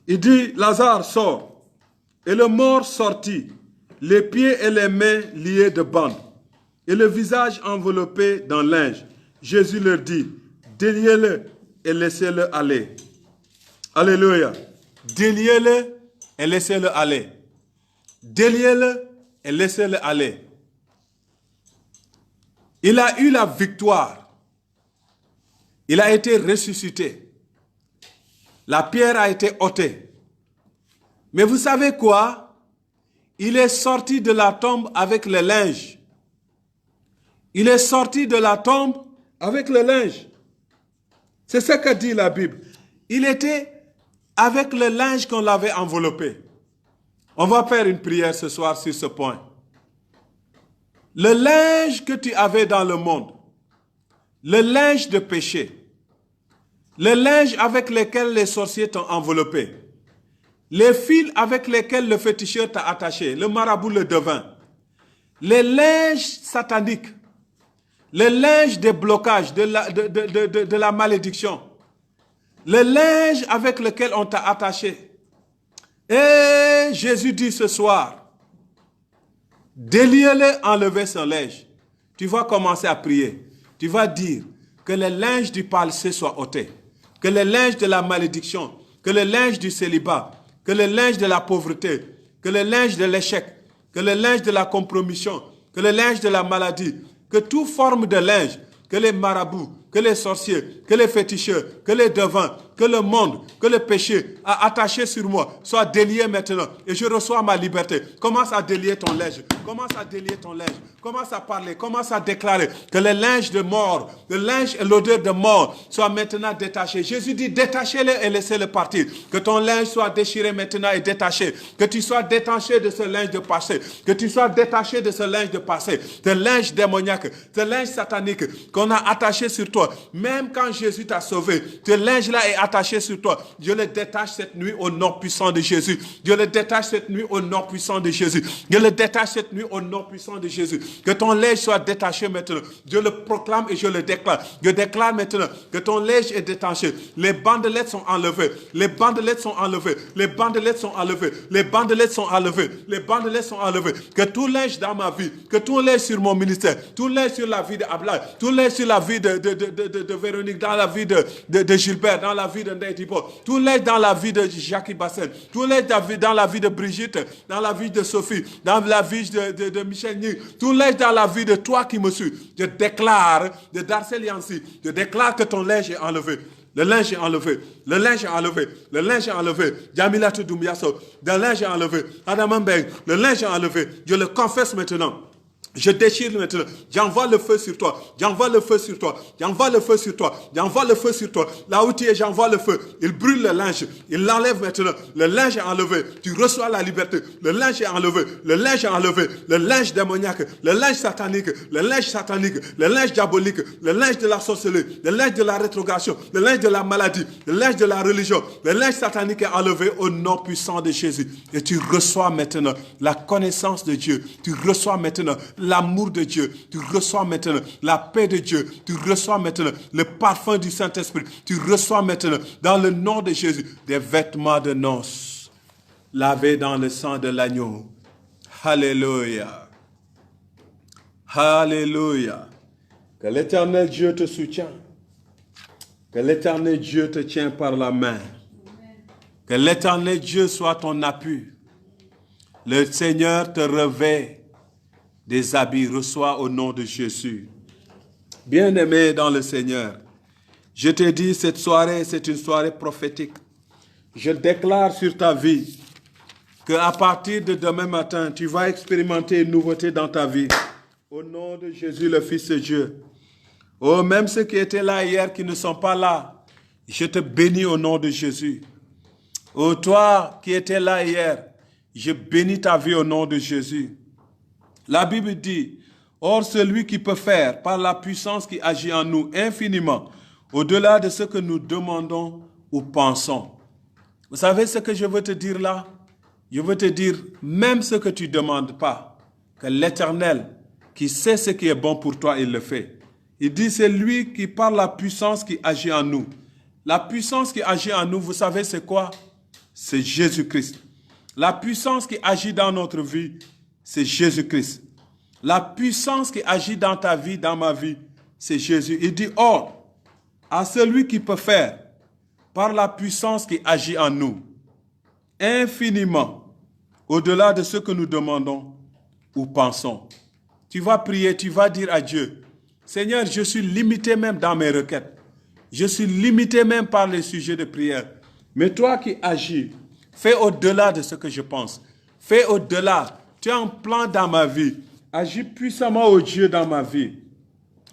Speaker 1: Il dit, Lazare, sort. Et le mort sortit, les pieds et les mains liés de bandes, et le visage enveloppé dans linge. Jésus leur dit, déliez-le et laissez-le aller. Alléluia. Déliez-le et laissez-le aller. Déliez-le et laissez-le aller. Il a eu la victoire. Il a été ressuscité. La pierre a été ôtée. Mais vous savez quoi? Il est sorti de la tombe avec le linge. Il est sorti de la tombe avec le linge. C'est ce que dit la Bible. Il était avec le linge qu'on l'avait enveloppé. On va faire une prière ce soir sur ce point. Le linge que tu avais dans le monde, le linge de péché, le linge avec lequel les sorciers t'ont enveloppé, les fils avec lesquels le féticheur t'a attaché, le marabout, le devin, les linges sataniques, le linge des blocages, de la malédiction, le linge avec lequel on t'a attaché. Et Jésus dit ce soir, déliez-le, enlevez son linge. Tu vas commencer à prier. Tu vas dire que le linge du passé soit ôté, que le linge de la malédiction, que le linge du célibat, que le linge de la pauvreté, que le linge de l'échec, que le linge de la compromission, que le linge de la maladie, que toute forme de linge, que les marabouts, que les sorciers, que les féticheurs, que les devins, que le monde, que le péché a attaché sur moi, soit délié maintenant et je reçois ma liberté. Commence à délier ton linge. Commence à délier ton linge. Commence à parler. Commence à déclarer que le linge de mort, le linge et l'odeur de mort soient maintenant détachés. Jésus dit détachez-le et laissez-le partir. Que ton linge soit déchiré maintenant et détaché. Que tu sois détaché de ce linge de passé. Que tu sois détaché de ce linge de passé. Ce linge démoniaque, ce linge satanique qu'on a attaché sur toi. Même quand Jésus t'a sauvé, ce linge-là est attaché sur toi. Je le détache cette nuit au nom puissant de Jésus. Je le détache cette nuit au nom puissant de Jésus. Je le détache cette nuit au nom puissant de Jésus. Que ton linge soit détaché maintenant. Je le proclame et je le déclare. Je déclare maintenant que ton linge est détaché. Les bandelettes sont enlevées. Les bandelettes sont enlevées. Les bandelettes sont enlevées. Les bandelettes sont enlevées. Les bandelettes sont enlevées. Que tout linge dans ma vie, que tout linge sur mon ministère, tout linge sur la vie d'Ablai, tout linge sur la vie de Véronique, dans la vie de Gilbert, dans la vie de Ndeye Tipo, tout linge dans la vie de Jackie Bassel, tout linge dans la vie de Brigitte, dans la vie de Sophie, dans la vie de Michel Ning, tout linge dans la vie de toi qui me suis. Je déclare, de Darcel Yancy, je déclare que ton linge est enlevé. Le linge est enlevé. Le linge est enlevé. Le linge est enlevé. Jamila Tudumbiaso, le linge est enlevé. Adam Mbeng, le linge est enlevé. Je le confesse maintenant. Je déchire maintenant. J'envoie le feu sur toi. J'envoie le feu sur toi. J'envoie le feu sur toi. J'envoie le feu sur toi. Là où tu es, j'envoie le feu. Il brûle le linge. Il l'enlève maintenant. Le linge est enlevé. Tu reçois la liberté. Le linge est enlevé. Le linge est enlevé. Le linge démoniaque. Le linge satanique. Le linge satanique. Le linge diabolique. Le linge de la sorcellerie. Le linge de la rétrogradation. Le linge de la maladie. Le linge de la religion. Le linge satanique est enlevé au nom puissant de Jésus. Et tu reçois maintenant la connaissance de Dieu. Tu reçois maintenant l'amour de Dieu, tu reçois maintenant la paix de Dieu, tu reçois maintenant le parfum du Saint-Esprit, tu reçois maintenant dans le nom de Jésus des vêtements de noces lavés dans le sang de l'agneau. Alléluia. Alléluia. Que l'Éternel Dieu te soutienne. Que l'Éternel Dieu te tient par la main. Que l'Éternel Dieu soit ton appui. Le Seigneur te revêt des habits, reçois au nom de Jésus. Bien-aimé dans le Seigneur, je te dis, cette soirée, c'est une soirée prophétique. Je déclare sur ta vie qu'à partir de demain matin, tu vas expérimenter une nouveauté dans ta vie. Au nom de Jésus, le Fils de Dieu. Oh, même ceux qui étaient là hier, qui ne sont pas là, je te bénis au nom de Jésus. Oh, toi qui étais là hier, je bénis ta vie au nom de Jésus. La Bible dit, or celui qui peut faire par la puissance qui agit en nous infiniment, au-delà de ce que nous demandons ou pensons. Vous savez ce que je veux te dire là? Je veux te dire, même ce que tu ne demandes pas, que l'Éternel, qui sait ce qui est bon pour toi, il le fait. Il dit, c'est lui qui par la puissance qui agit en nous. La puissance qui agit en nous, vous savez c'est quoi? C'est Jésus-Christ. La puissance qui agit dans notre vie, c'est Jésus-Christ. La puissance qui agit dans ta vie, dans ma vie, c'est Jésus. Il dit, oh, à celui qui peut faire, par la puissance qui agit en nous, infiniment, au-delà de ce que nous demandons ou pensons. Tu vas prier, tu vas dire à Dieu, Seigneur, je suis limité même dans mes requêtes. Je suis limité même par les sujets de prière. Mais toi qui agis, fais au-delà de ce que je pense. Fais au-delà. Tu as un plan dans ma vie. Agis puissamment au Dieu dans ma vie.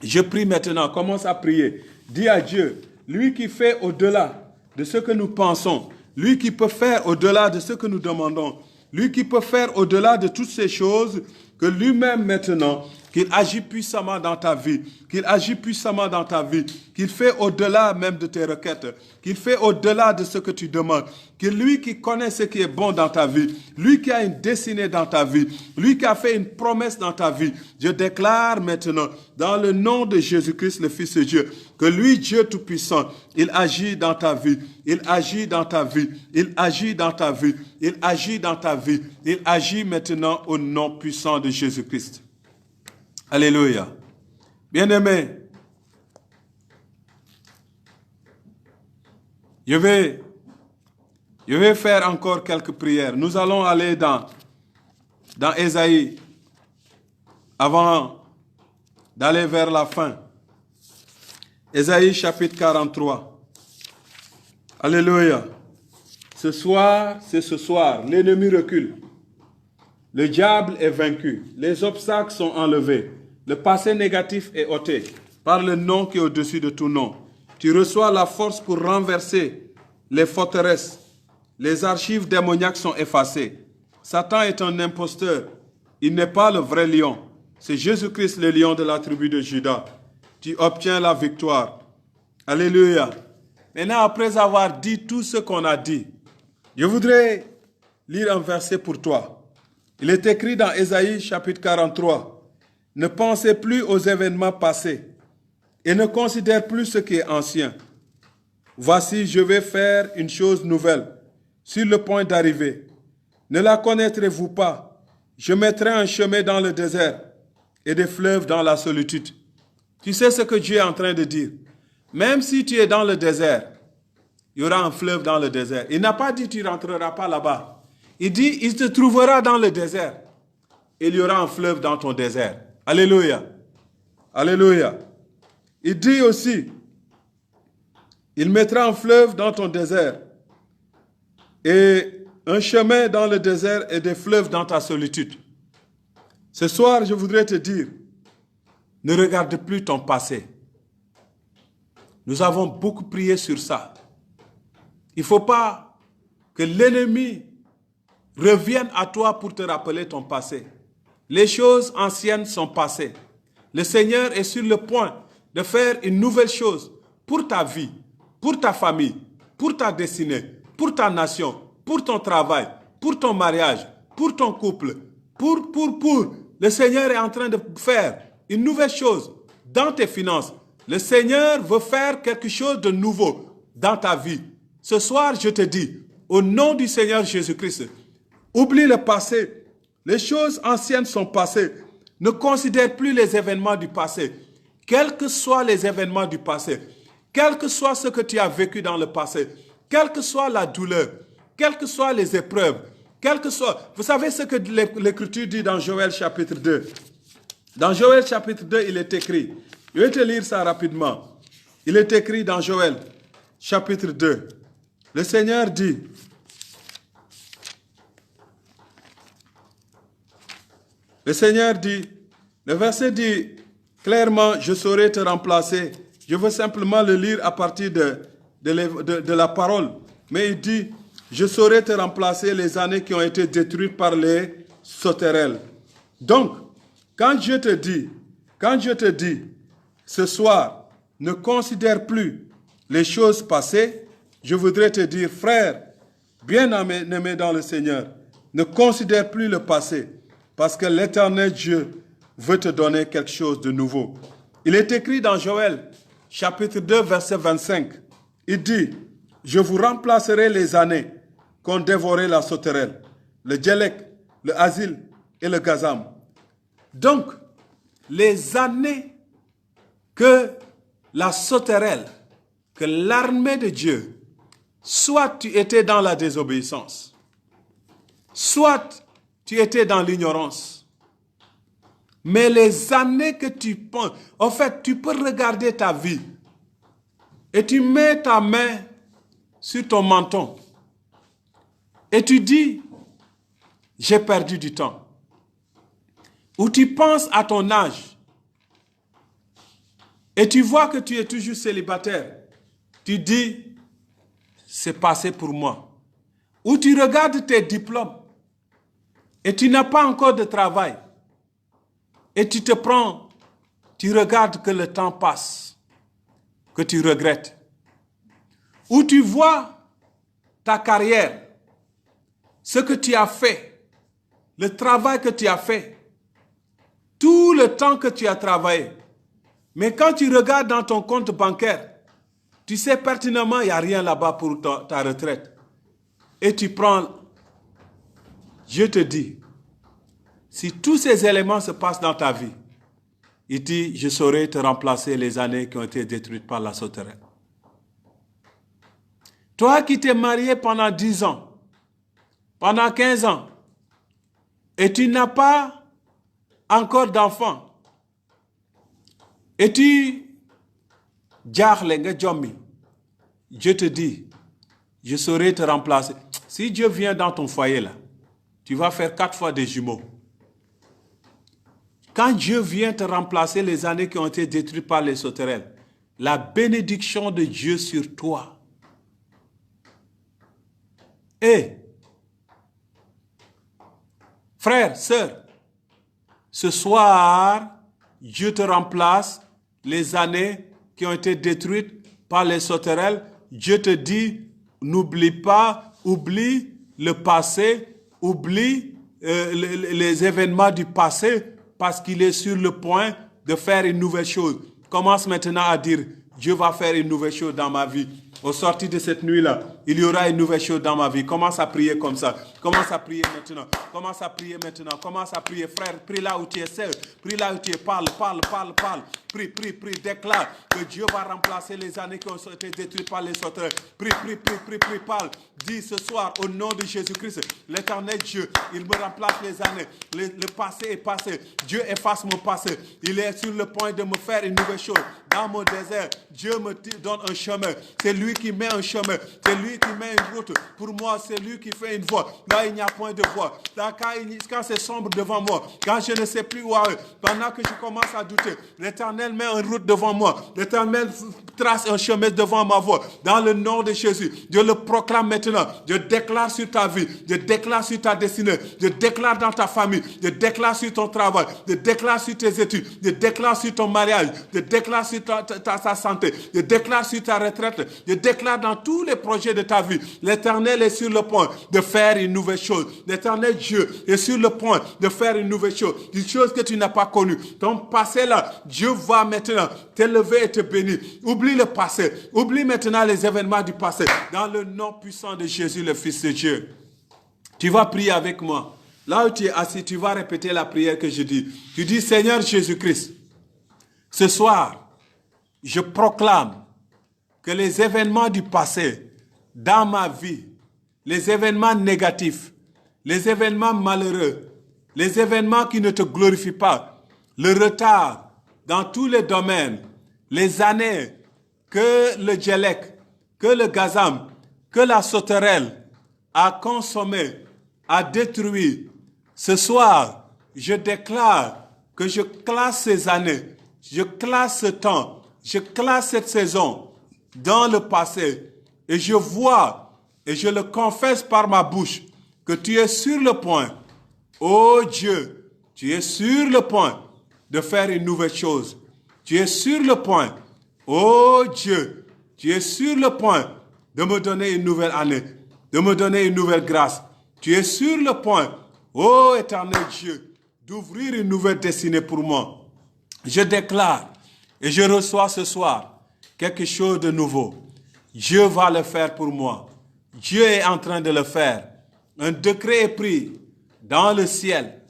Speaker 1: Je prie maintenant. Commence à prier. Dis à Dieu, lui qui fait au-delà de ce que nous pensons, lui qui peut faire au-delà de ce que nous demandons, lui qui peut faire au-delà de toutes ces choses, que lui-même maintenant, qu'il agit puissamment dans ta vie, qu'il agit puissamment dans ta vie, qu'il fait au-delà même de tes requêtes, qu'il fait au-delà de ce que tu demandes, que lui qui connaît ce qui est bon dans ta vie, lui qui a une destinée dans ta vie, lui qui a fait une promesse dans ta vie, je déclare maintenant, dans le nom de Jésus-Christ, le Fils de Dieu, que lui, Dieu Tout-Puissant, il agit dans ta vie, il agit dans ta vie, il agit dans ta vie, il agit dans ta vie, il agit maintenant au nom puissant de Jésus-Christ. Alléluia. Bien-aimés, je vais faire encore quelques prières. Nous allons aller dans Ésaïe avant d'aller vers la fin. Ésaïe chapitre 43. Alléluia. Ce soir, c'est ce soir. L'ennemi recule. Le diable est vaincu. Les obstacles sont enlevés. Le passé négatif est ôté par le nom qui est au-dessus de tout nom. Tu reçois la force pour renverser les forteresses. Les archives démoniaques sont effacées. Satan est un imposteur. Il n'est pas le vrai lion. C'est Jésus-Christ, le lion de la tribu de Juda. Tu obtiens la victoire. Alléluia. Maintenant, après avoir dit tout ce qu'on a dit, je voudrais lire un verset pour toi. Il est écrit dans Ésaïe chapitre 43. Ne pensez plus aux événements passés et ne considère plus ce qui est ancien. Voici, je vais faire une chose nouvelle, sur le point d'arriver. Ne la connaîtrez-vous pas? Je mettrai un chemin dans le désert et des fleuves dans la solitude. Tu sais ce que Dieu est en train de dire? Même si tu es dans le désert, il y aura un fleuve dans le désert. Il n'a pas dit tu ne rentreras pas là-bas. Il dit, il te trouvera dans le désert. Et il y aura un fleuve dans ton désert. Alléluia. Alléluia. Il dit aussi, il mettra un fleuve dans ton désert et un chemin dans le désert et des fleuves dans ta solitude. Ce soir, je voudrais te dire, ne regarde plus ton passé. Nous avons beaucoup prié sur ça. Il ne faut pas que l'ennemi revienne à toi pour te rappeler ton passé. Les choses anciennes sont passées. Le Seigneur est sur le point de faire une nouvelle chose pour ta vie, pour ta famille, pour ta destinée, pour ta nation, pour ton travail, pour ton mariage, pour ton couple, pour. Le Seigneur est en train de faire une nouvelle chose dans tes finances. Le Seigneur veut faire quelque chose de nouveau dans ta vie. Ce soir, je te dis, au nom du Seigneur Jésus-Christ, oublie le passé. Les choses anciennes sont passées. Ne considère plus les événements du passé. Quels que soient les événements du passé, quel que soit ce que tu as vécu dans le passé, quelle que soit la douleur, quelles que soient les épreuves, quel que soit... Vous savez ce que l'Écriture dit dans Joël chapitre 2? Dans Joël chapitre 2, il est écrit, je vais te lire ça rapidement. Il est écrit dans Joël chapitre 2. Le Seigneur dit, le verset dit clairement, je saurai te remplacer. Je veux simplement le lire à partir de la parole. Mais il dit, je saurai te remplacer les années qui ont été détruites par les sauterelles. Donc, quand je te dis, ce soir, ne considère plus les choses passées, je voudrais te dire, frère, bien-aimé dans le Seigneur, ne considère plus le passé, parce que l'Éternel Dieu veut te donner quelque chose de nouveau. Il est écrit dans Joël, chapitre 2, verset 25. Il dit, je vous remplacerai les années qu'ont dévoré la sauterelle, le djellec, le asile et le gazam. Donc, les années que la sauterelle, que l'armée de Dieu, soit tu étais dans la désobéissance, soit tu étais dans l'ignorance. Mais les années que tu penses, en fait, tu peux regarder ta vie et tu mets ta main sur ton menton et tu dis, j'ai perdu du temps. Ou tu penses à ton âge et tu vois que tu es toujours célibataire. Tu dis, c'est passé pour moi. Ou tu regardes tes diplômes et tu n'as pas encore de travail. Et tu te prends, tu regardes que le temps passe, que tu regrettes. Ou tu vois ta carrière, ce que tu as fait, le travail que tu as fait, tout le temps que tu as travaillé. Mais quand tu regardes dans ton compte bancaire, tu sais pertinemment qu'il n'y a rien là-bas pour ta retraite. Et tu prends, je te dis, si tous ces éléments se passent dans ta vie, il dit, je saurai te remplacer les années qui ont été détruites par la sauterelle. Toi qui t'es marié pendant 10 ans, pendant 15 ans, et tu n'as pas encore d'enfants, et tu je te dis, je saurai te remplacer. Si Dieu vient dans ton foyer là, tu vas faire 4 fois des jumeaux. Quand Dieu vient te remplacer les années qui ont été détruites par les sauterelles, la bénédiction de Dieu sur toi. Et, frère, sœur, ce soir, Dieu te remplace les années qui ont été détruites par les sauterelles. Dieu te dit, n'oublie pas, oublie le passé, oublie les événements du passé, parce qu'il est sur le point de faire une nouvelle chose. Commence maintenant à dire, Dieu va faire une nouvelle chose dans ma vie. Au sortir de cette nuit-là, il y aura une nouvelle chose dans ma vie. Commence à prier comme ça. Commence à prier maintenant. Commence à prier maintenant. Commence à prier, frère. Prie là où tu es seul. Prie là où tu es. Parle. Prie. Déclare que Dieu va remplacer les années qui ont été détruites par les sauterelles. Prie, parle. Dis ce soir, au nom de Jésus-Christ, l'éternel Dieu, il me remplace les années. Le passé est passé. Dieu efface mon passé. Il est sur le point de me faire une nouvelle chose. Dans mon désert, Dieu me donne un chemin. C'est lui qui met un chemin. C'est lui qui met une route. Pour moi, c'est lui qui fait une voie. Là, il n'y a point de voie. Là, quand c'est sombre devant moi, quand je ne sais plus où aller, pendant que je commence à douter, l'Éternel met une route devant moi. L'Éternel trace un chemin devant ma voie. Dans le nom de Jésus, je le proclame maintenant. Je déclare sur ta vie. Je déclare sur ta destinée. Je déclare dans ta famille. Je déclare sur ton travail. Je déclare sur tes études. Je déclare sur ton mariage. Je déclare sur ta santé. Je déclare sur ta retraite. Je déclare dans tous les projets de ta vie. L'Éternel est sur le point de faire une nouvelle chose. L'Éternel Dieu est sur le point de faire une nouvelle chose. Une chose que tu n'as pas connue. Ton passé là, Dieu va maintenant t'élever et te bénir. Oublie le passé. Oublie maintenant les événements du passé. Dans le nom puissant de Jésus, le Fils de Dieu. Tu vas prier avec moi. Là où tu es assis, tu vas répéter la prière que je dis. Tu dis, Seigneur Jésus-Christ, ce soir, je proclame que les événements du passé dans ma vie, les événements négatifs, les événements malheureux, les événements qui ne te glorifient pas, le retard dans tous les domaines, les années que le djellek, que le gazam, que la sauterelle a consommé, a détruit. Ce soir, je déclare que je classe ces années, je classe ce temps, je classe cette saison dans le passé et je vois et je le confesse par ma bouche que tu es sur le point, oh Dieu, tu es sur le point de faire une nouvelle chose. Tu es sur le point, oh Dieu, tu es sur le point de me donner une nouvelle année, de me donner une nouvelle grâce. Tu es sur le point, ô éternel Dieu, d'ouvrir une nouvelle destinée pour moi. Je déclare et je reçois ce soir quelque chose de nouveau. Dieu va le faire pour moi. Dieu est en train de le faire. Un décret est pris dans le ciel.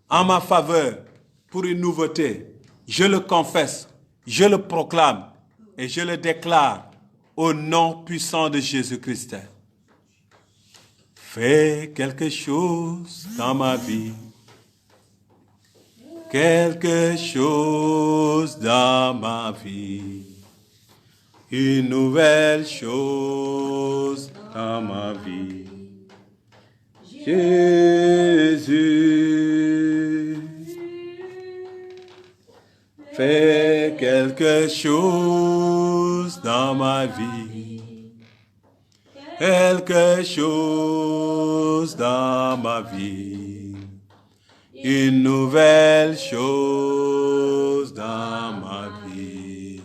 Speaker 1: en ma faveur pour une nouveauté. Je le confesse, je le proclame et je le déclare au nom puissant de Jésus-Christ. Fais quelque chose dans ma vie. Quelque chose dans ma vie. Une nouvelle chose dans ma vie. Jésus, fais quelque chose dans ma vie. Quelque chose dans ma vie. Une nouvelle chose dans ma vie.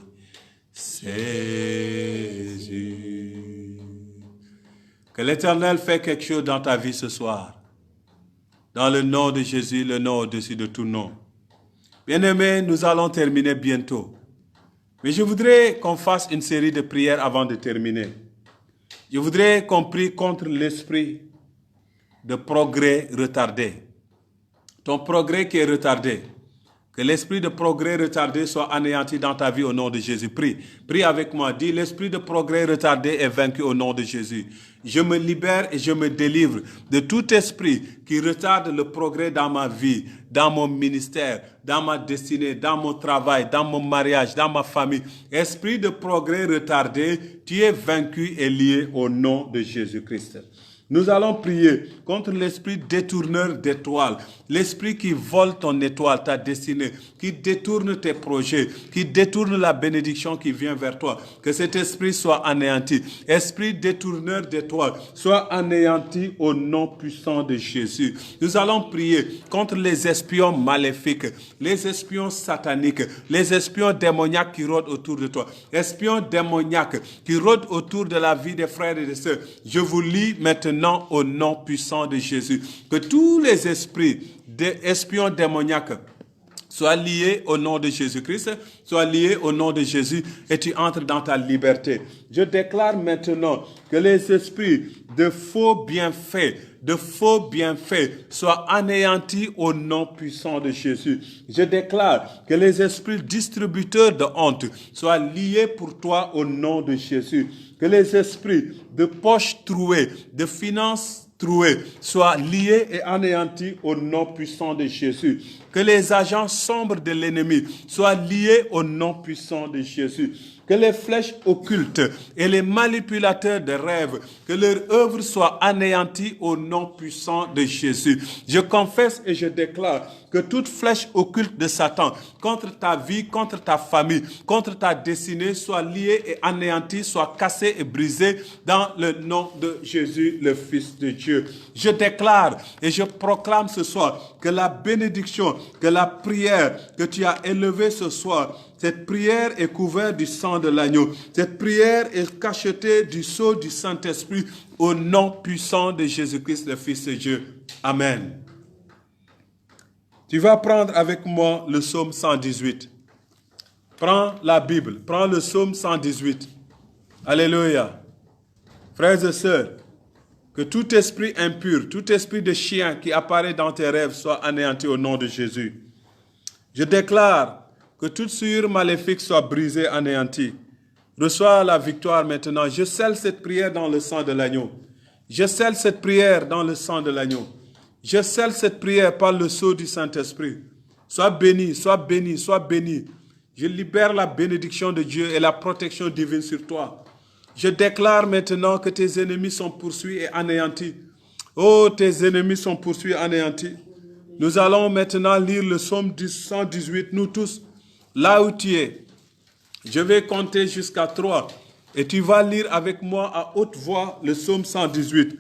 Speaker 1: Jésus. Que l'Éternel fait quelque chose dans ta vie ce soir. Dans le nom de Jésus, le nom au-dessus de tout nom. Bien-aimés, nous allons terminer bientôt. Mais je voudrais qu'on fasse une série de prières avant de terminer. Je voudrais qu'on prie contre l'esprit de progrès retardé. Ton progrès qui est retardé. Que l'esprit de progrès retardé soit anéanti dans ta vie au nom de Jésus. Prie. Prie avec moi. Dis, l'esprit de progrès retardé est vaincu au nom de Jésus. Je me libère et je me délivre de tout esprit qui retarde le progrès dans ma vie, dans mon ministère, dans ma destinée, dans mon travail, dans mon mariage, dans ma famille. Esprit de progrès retardé, tu es vaincu et lié au nom de Jésus-Christ. Nous allons prier contre l'esprit détourneur d'étoiles, l'esprit qui vole ton étoile, ta destinée, qui détourne tes projets, qui détourne la bénédiction qui vient vers toi. Que cet esprit soit anéanti. Esprit détourneur d'étoiles, soit anéanti au nom puissant de Jésus. Nous allons prier contre les espions maléfiques, les espions sataniques, les espions démoniaques qui rôdent autour de toi. Espions démoniaques qui rôdent autour de la vie des frères et des sœurs. Je vous lis maintenant au nom puissant de Jésus. Que tous les esprits d'espions démoniaques soient liés au nom de Jésus-Christ, soient liés au nom de Jésus et tu entres dans ta liberté. Je déclare maintenant que les esprits de faux bienfaits soient anéantis au nom puissant de Jésus. Je déclare que les esprits distributeurs de honte soient liés pour toi au nom de Jésus. Que les esprits de poches trouées, de finances trouées, soient liés et anéantis au nom puissant de Jésus. Que les agents sombres de l'ennemi soient liés au nom puissant de Jésus. Que les flèches occultes et les manipulateurs de rêves, que leur œuvre soit anéantie au nom puissant de Jésus. Je confesse et je déclare que toute flèche occulte de Satan contre ta vie, contre ta famille, contre ta destinée soit liée et anéantie, soit cassée et brisée dans le nom de Jésus, le Fils de Dieu. Je déclare et je proclame ce soir que la bénédiction, que la prière que tu as élevée ce soir, cette prière est couverte du sang de l'agneau. Cette prière est cachetée du sceau du Saint-Esprit au nom puissant de Jésus-Christ, le Fils de Dieu. Amen. Tu vas prendre avec moi le psaume 118. Prends la Bible, prends le psaume 118. Alléluia. Frères et sœurs, que tout esprit impur, tout esprit de chien qui apparaît dans tes rêves soit anéanti au nom de Jésus. Je déclare que toute souillure maléfique soit brisée, anéantie. Reçois la victoire maintenant. Je scelle cette prière dans le sang de l'agneau. Je scelle cette prière dans le sang de l'agneau. Je scelle cette prière par le sceau du Saint-Esprit. Sois béni, sois béni, sois béni. Je libère la bénédiction de Dieu et la protection divine sur toi. Je déclare maintenant que tes ennemis sont poursuivis et anéantis. Oh, tes ennemis sont poursuivis et anéantis. Nous allons maintenant lire le psaume 118, nous tous. Là où tu es, je vais compter jusqu'à 3 et tu vas lire avec moi à haute voix le psaume 118.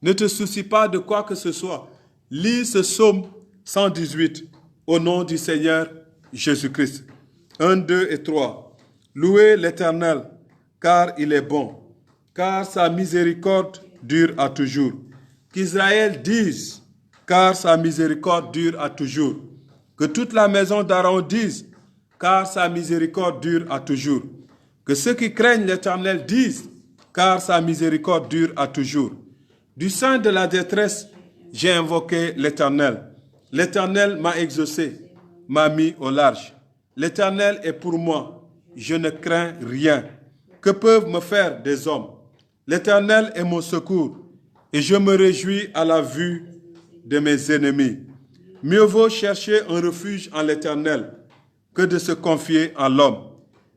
Speaker 1: Ne te soucie pas de quoi que ce soit. Lis ce psaume 118 au nom du Seigneur Jésus-Christ. 1, 2 et 3. Louez l'Éternel, car il est bon, car sa miséricorde dure à toujours. Qu'Israël dise, car sa miséricorde dure à toujours. Que toute la maison d'Aaron dise, car sa miséricorde dure à toujours. Que ceux qui craignent l'Éternel disent, car sa miséricorde dure à toujours. Du sein de la détresse, j'ai invoqué l'Éternel. L'Éternel m'a exaucé, m'a mis au large. L'Éternel est pour moi, je ne crains rien. Que peuvent me faire des hommes? L'Éternel est mon secours, et je me réjouis à la vue de mes ennemis. Mieux vaut chercher un refuge en l'Éternel que de se confier en l'homme.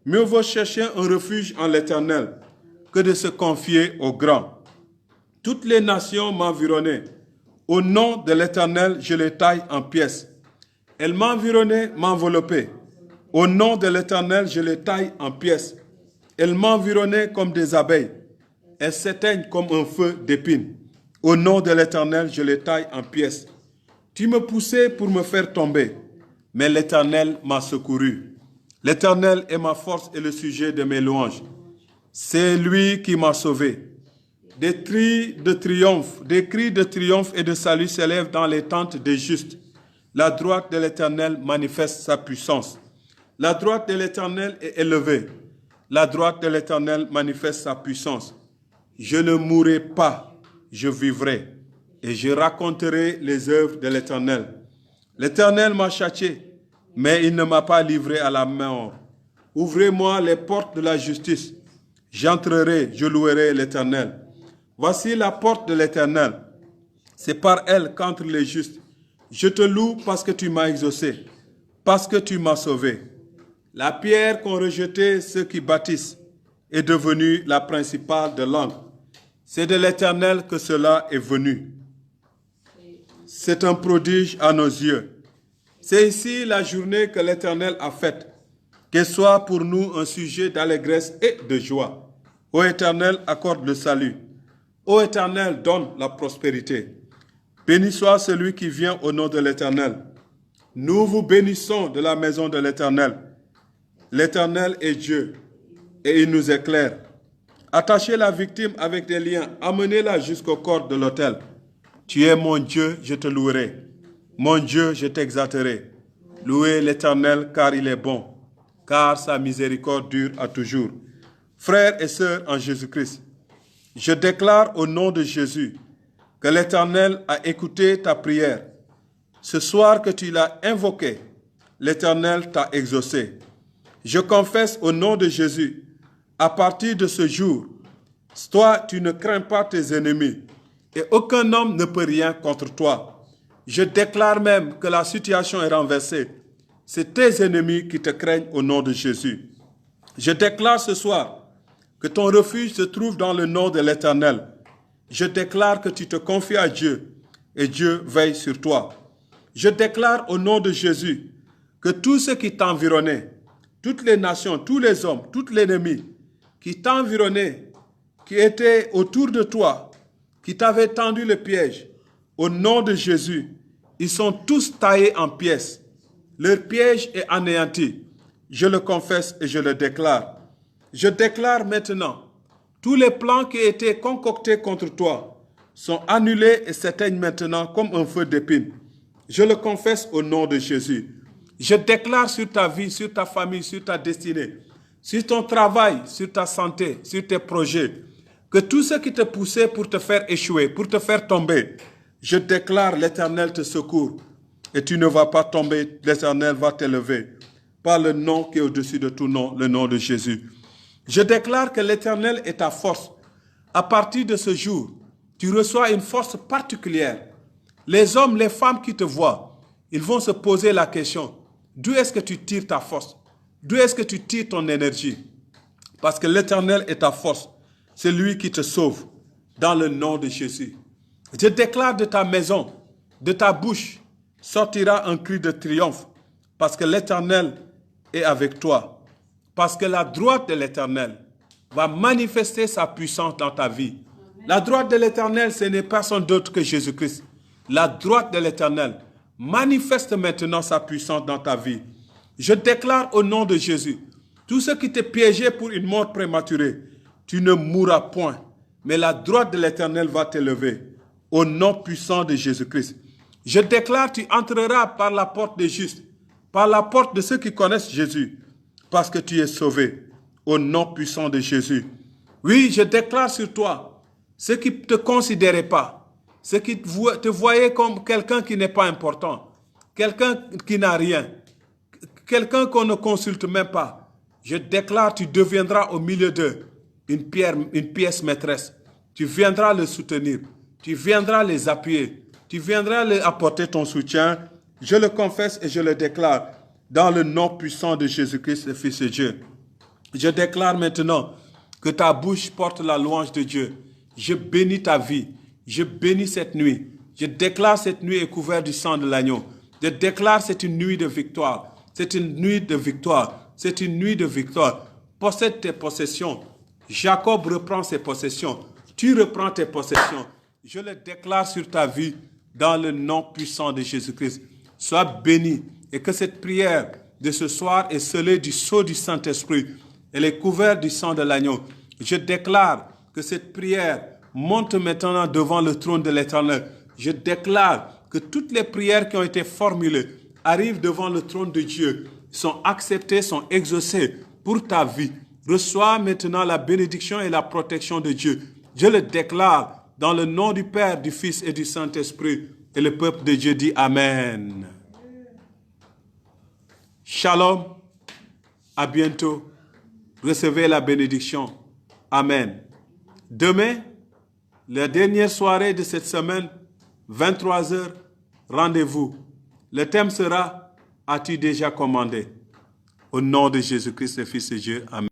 Speaker 1: Mieux vaut chercher un refuge en l'Éternel que de se confier au grand. Toutes les nations m'environnaient. Au nom de l'Éternel, je les taille en pièces. Elles m'environnaient, m'enveloppaient. Au nom de l'Éternel, je les taille en pièces. Elles m'environnaient comme des abeilles. Elles s'éteignent comme un feu d'épines. Au nom de l'Éternel, je les taille en pièces. Tu me poussais pour me faire tomber, mais l'Éternel m'a secouru. L'Éternel est ma force et le sujet de mes louanges. C'est lui qui m'a sauvé. Des cris de triomphe et de salut s'élèvent dans les tentes des justes. La droite de l'Éternel manifeste sa puissance. La droite de l'Éternel est élevée. La droite de l'Éternel manifeste sa puissance. Je ne mourrai pas, je vivrai, et je raconterai les œuvres de l'Éternel. L'Éternel m'a châtié, mais il ne m'a pas livré à la mort. Ouvrez-moi les portes de la justice. J'entrerai, je louerai l'Éternel. Voici la porte de l'Éternel. C'est par elle qu'entrent les justes. Je te loue parce que tu m'as exaucé, parce que tu m'as sauvé. La pierre qu'ont rejetée ceux qui bâtissent est devenue la principale de l'angle. C'est de l'Éternel que cela est venu. C'est un prodige à nos yeux. C'est ici la journée que l'Éternel a faite. Qu'elle soit pour nous un sujet d'allégresse et de joie. Ô Éternel, accorde le salut. Ô Éternel, donne la prospérité. Béni soit celui qui vient au nom de l'Éternel. Nous vous bénissons de la maison de l'Éternel. L'Éternel est Dieu et il nous éclaire. Attachez la victime avec des liens, amenez-la jusqu'au corps de l'autel. Tu es mon Dieu, je te louerai. Mon Dieu, je t'exalterai. Louez l'Éternel car il est bon, car sa miséricorde dure à toujours. Frères et sœurs en Jésus-Christ, je déclare au nom de Jésus que l'Éternel a écouté ta prière. Ce soir que tu l'as invoqué, l'Éternel t'a exaucé. Je confesse au nom de Jésus, à partir de ce jour, toi, tu ne crains pas tes ennemis et aucun homme ne peut rien contre toi. Je déclare même que la situation est renversée. C'est tes ennemis qui te craignent au nom de Jésus. Je déclare ce soir que ton refuge se trouve dans le nom de l'Éternel. Je déclare que tu te confies à Dieu et Dieu veille sur toi. Je déclare au nom de Jésus que tous ceux qui t'environnaient, toutes les nations, tous les hommes, tous l'ennemi qui t'environnaient, qui étaient autour de toi, qui t'avaient tendu le piège, au nom de Jésus, ils sont tous taillés en pièces. Leur piège est anéanti. Je le confesse et je le déclare. Je déclare maintenant, tous les plans qui étaient concoctés contre toi sont annulés et s'éteignent maintenant comme un feu d'épines. Je le confesse au nom de Jésus. Je déclare sur ta vie, sur ta famille, sur ta destinée, sur ton travail, sur ta santé, sur tes projets, que tout ce qui te poussait pour te faire échouer, pour te faire tomber, je déclare l'Éternel te secourt et tu ne vas pas tomber, l'Éternel va t'élever par le nom qui est au-dessus de tout nom, le nom de Jésus. Je déclare que l'Éternel est ta force. À partir de ce jour, tu reçois une force particulière. Les hommes, les femmes qui te voient, ils vont se poser la question, d'où est-ce que tu tires ta force? D'où est-ce que tu tires ton énergie? Parce que l'Éternel est ta force. C'est lui qui te sauve dans le nom de Jésus. Je déclare de ta maison, de ta bouche, sortira un cri de triomphe parce que l'Éternel est avec toi. Parce que la droite de l'Éternel va manifester sa puissance dans ta vie. La droite de l'Éternel, ce n'est personne d'autre que Jésus-Christ. La droite de l'Éternel manifeste maintenant sa puissance dans ta vie. Je déclare au nom de Jésus, tout ce qui t'est piégé pour une mort prématurée, tu ne mourras point, mais la droite de l'Éternel va t'élever au nom puissant de Jésus-Christ. Je déclare, tu entreras par la porte des justes, par la porte de ceux qui connaissent Jésus, parce que tu es sauvé au nom puissant de Jésus. Oui, je déclare sur toi, ceux qui ne te considéraient pas, ceux qui te voyaient comme quelqu'un qui n'est pas important, quelqu'un qui n'a rien, quelqu'un qu'on ne consulte même pas, je déclare, tu deviendras au milieu d'eux une pièce maîtresse. Tu viendras les soutenir, tu viendras les appuyer, tu viendras leur apporter ton soutien. Je le confesse et je le déclare dans le nom puissant de Jésus-Christ, le Fils de Dieu. Je déclare maintenant que ta bouche porte la louange de Dieu. Je bénis ta vie. Je bénis cette nuit. Je déclare cette nuit est couverte du sang de l'agneau. Je déclare c'est une nuit de victoire. C'est une nuit de victoire. C'est une nuit de victoire. Possède tes possessions. Jacob reprend ses possessions. Tu reprends tes possessions. Je le déclare sur ta vie dans le nom puissant de Jésus-Christ. Sois béni et que cette prière de ce soir est scellée du sceau du Saint-Esprit. Elle est couverte du sang de l'agneau. Je déclare que cette prière monte maintenant devant le trône de l'Éternel. Je déclare que toutes les prières qui ont été formulées arrivent devant le trône de Dieu, sont acceptées, sont exaucées pour ta vie. Reçois maintenant la bénédiction et la protection de Dieu. Je le déclare dans le nom du Père, du Fils et du Saint-Esprit. Et le peuple de Dieu dit Amen. Shalom. À bientôt. Recevez la bénédiction. Amen. Demain, la dernière soirée de cette semaine, 23h, rendez-vous. Le thème sera « As-tu déjà commandé ?» Au nom de Jésus-Christ, le Fils de Dieu. Amen.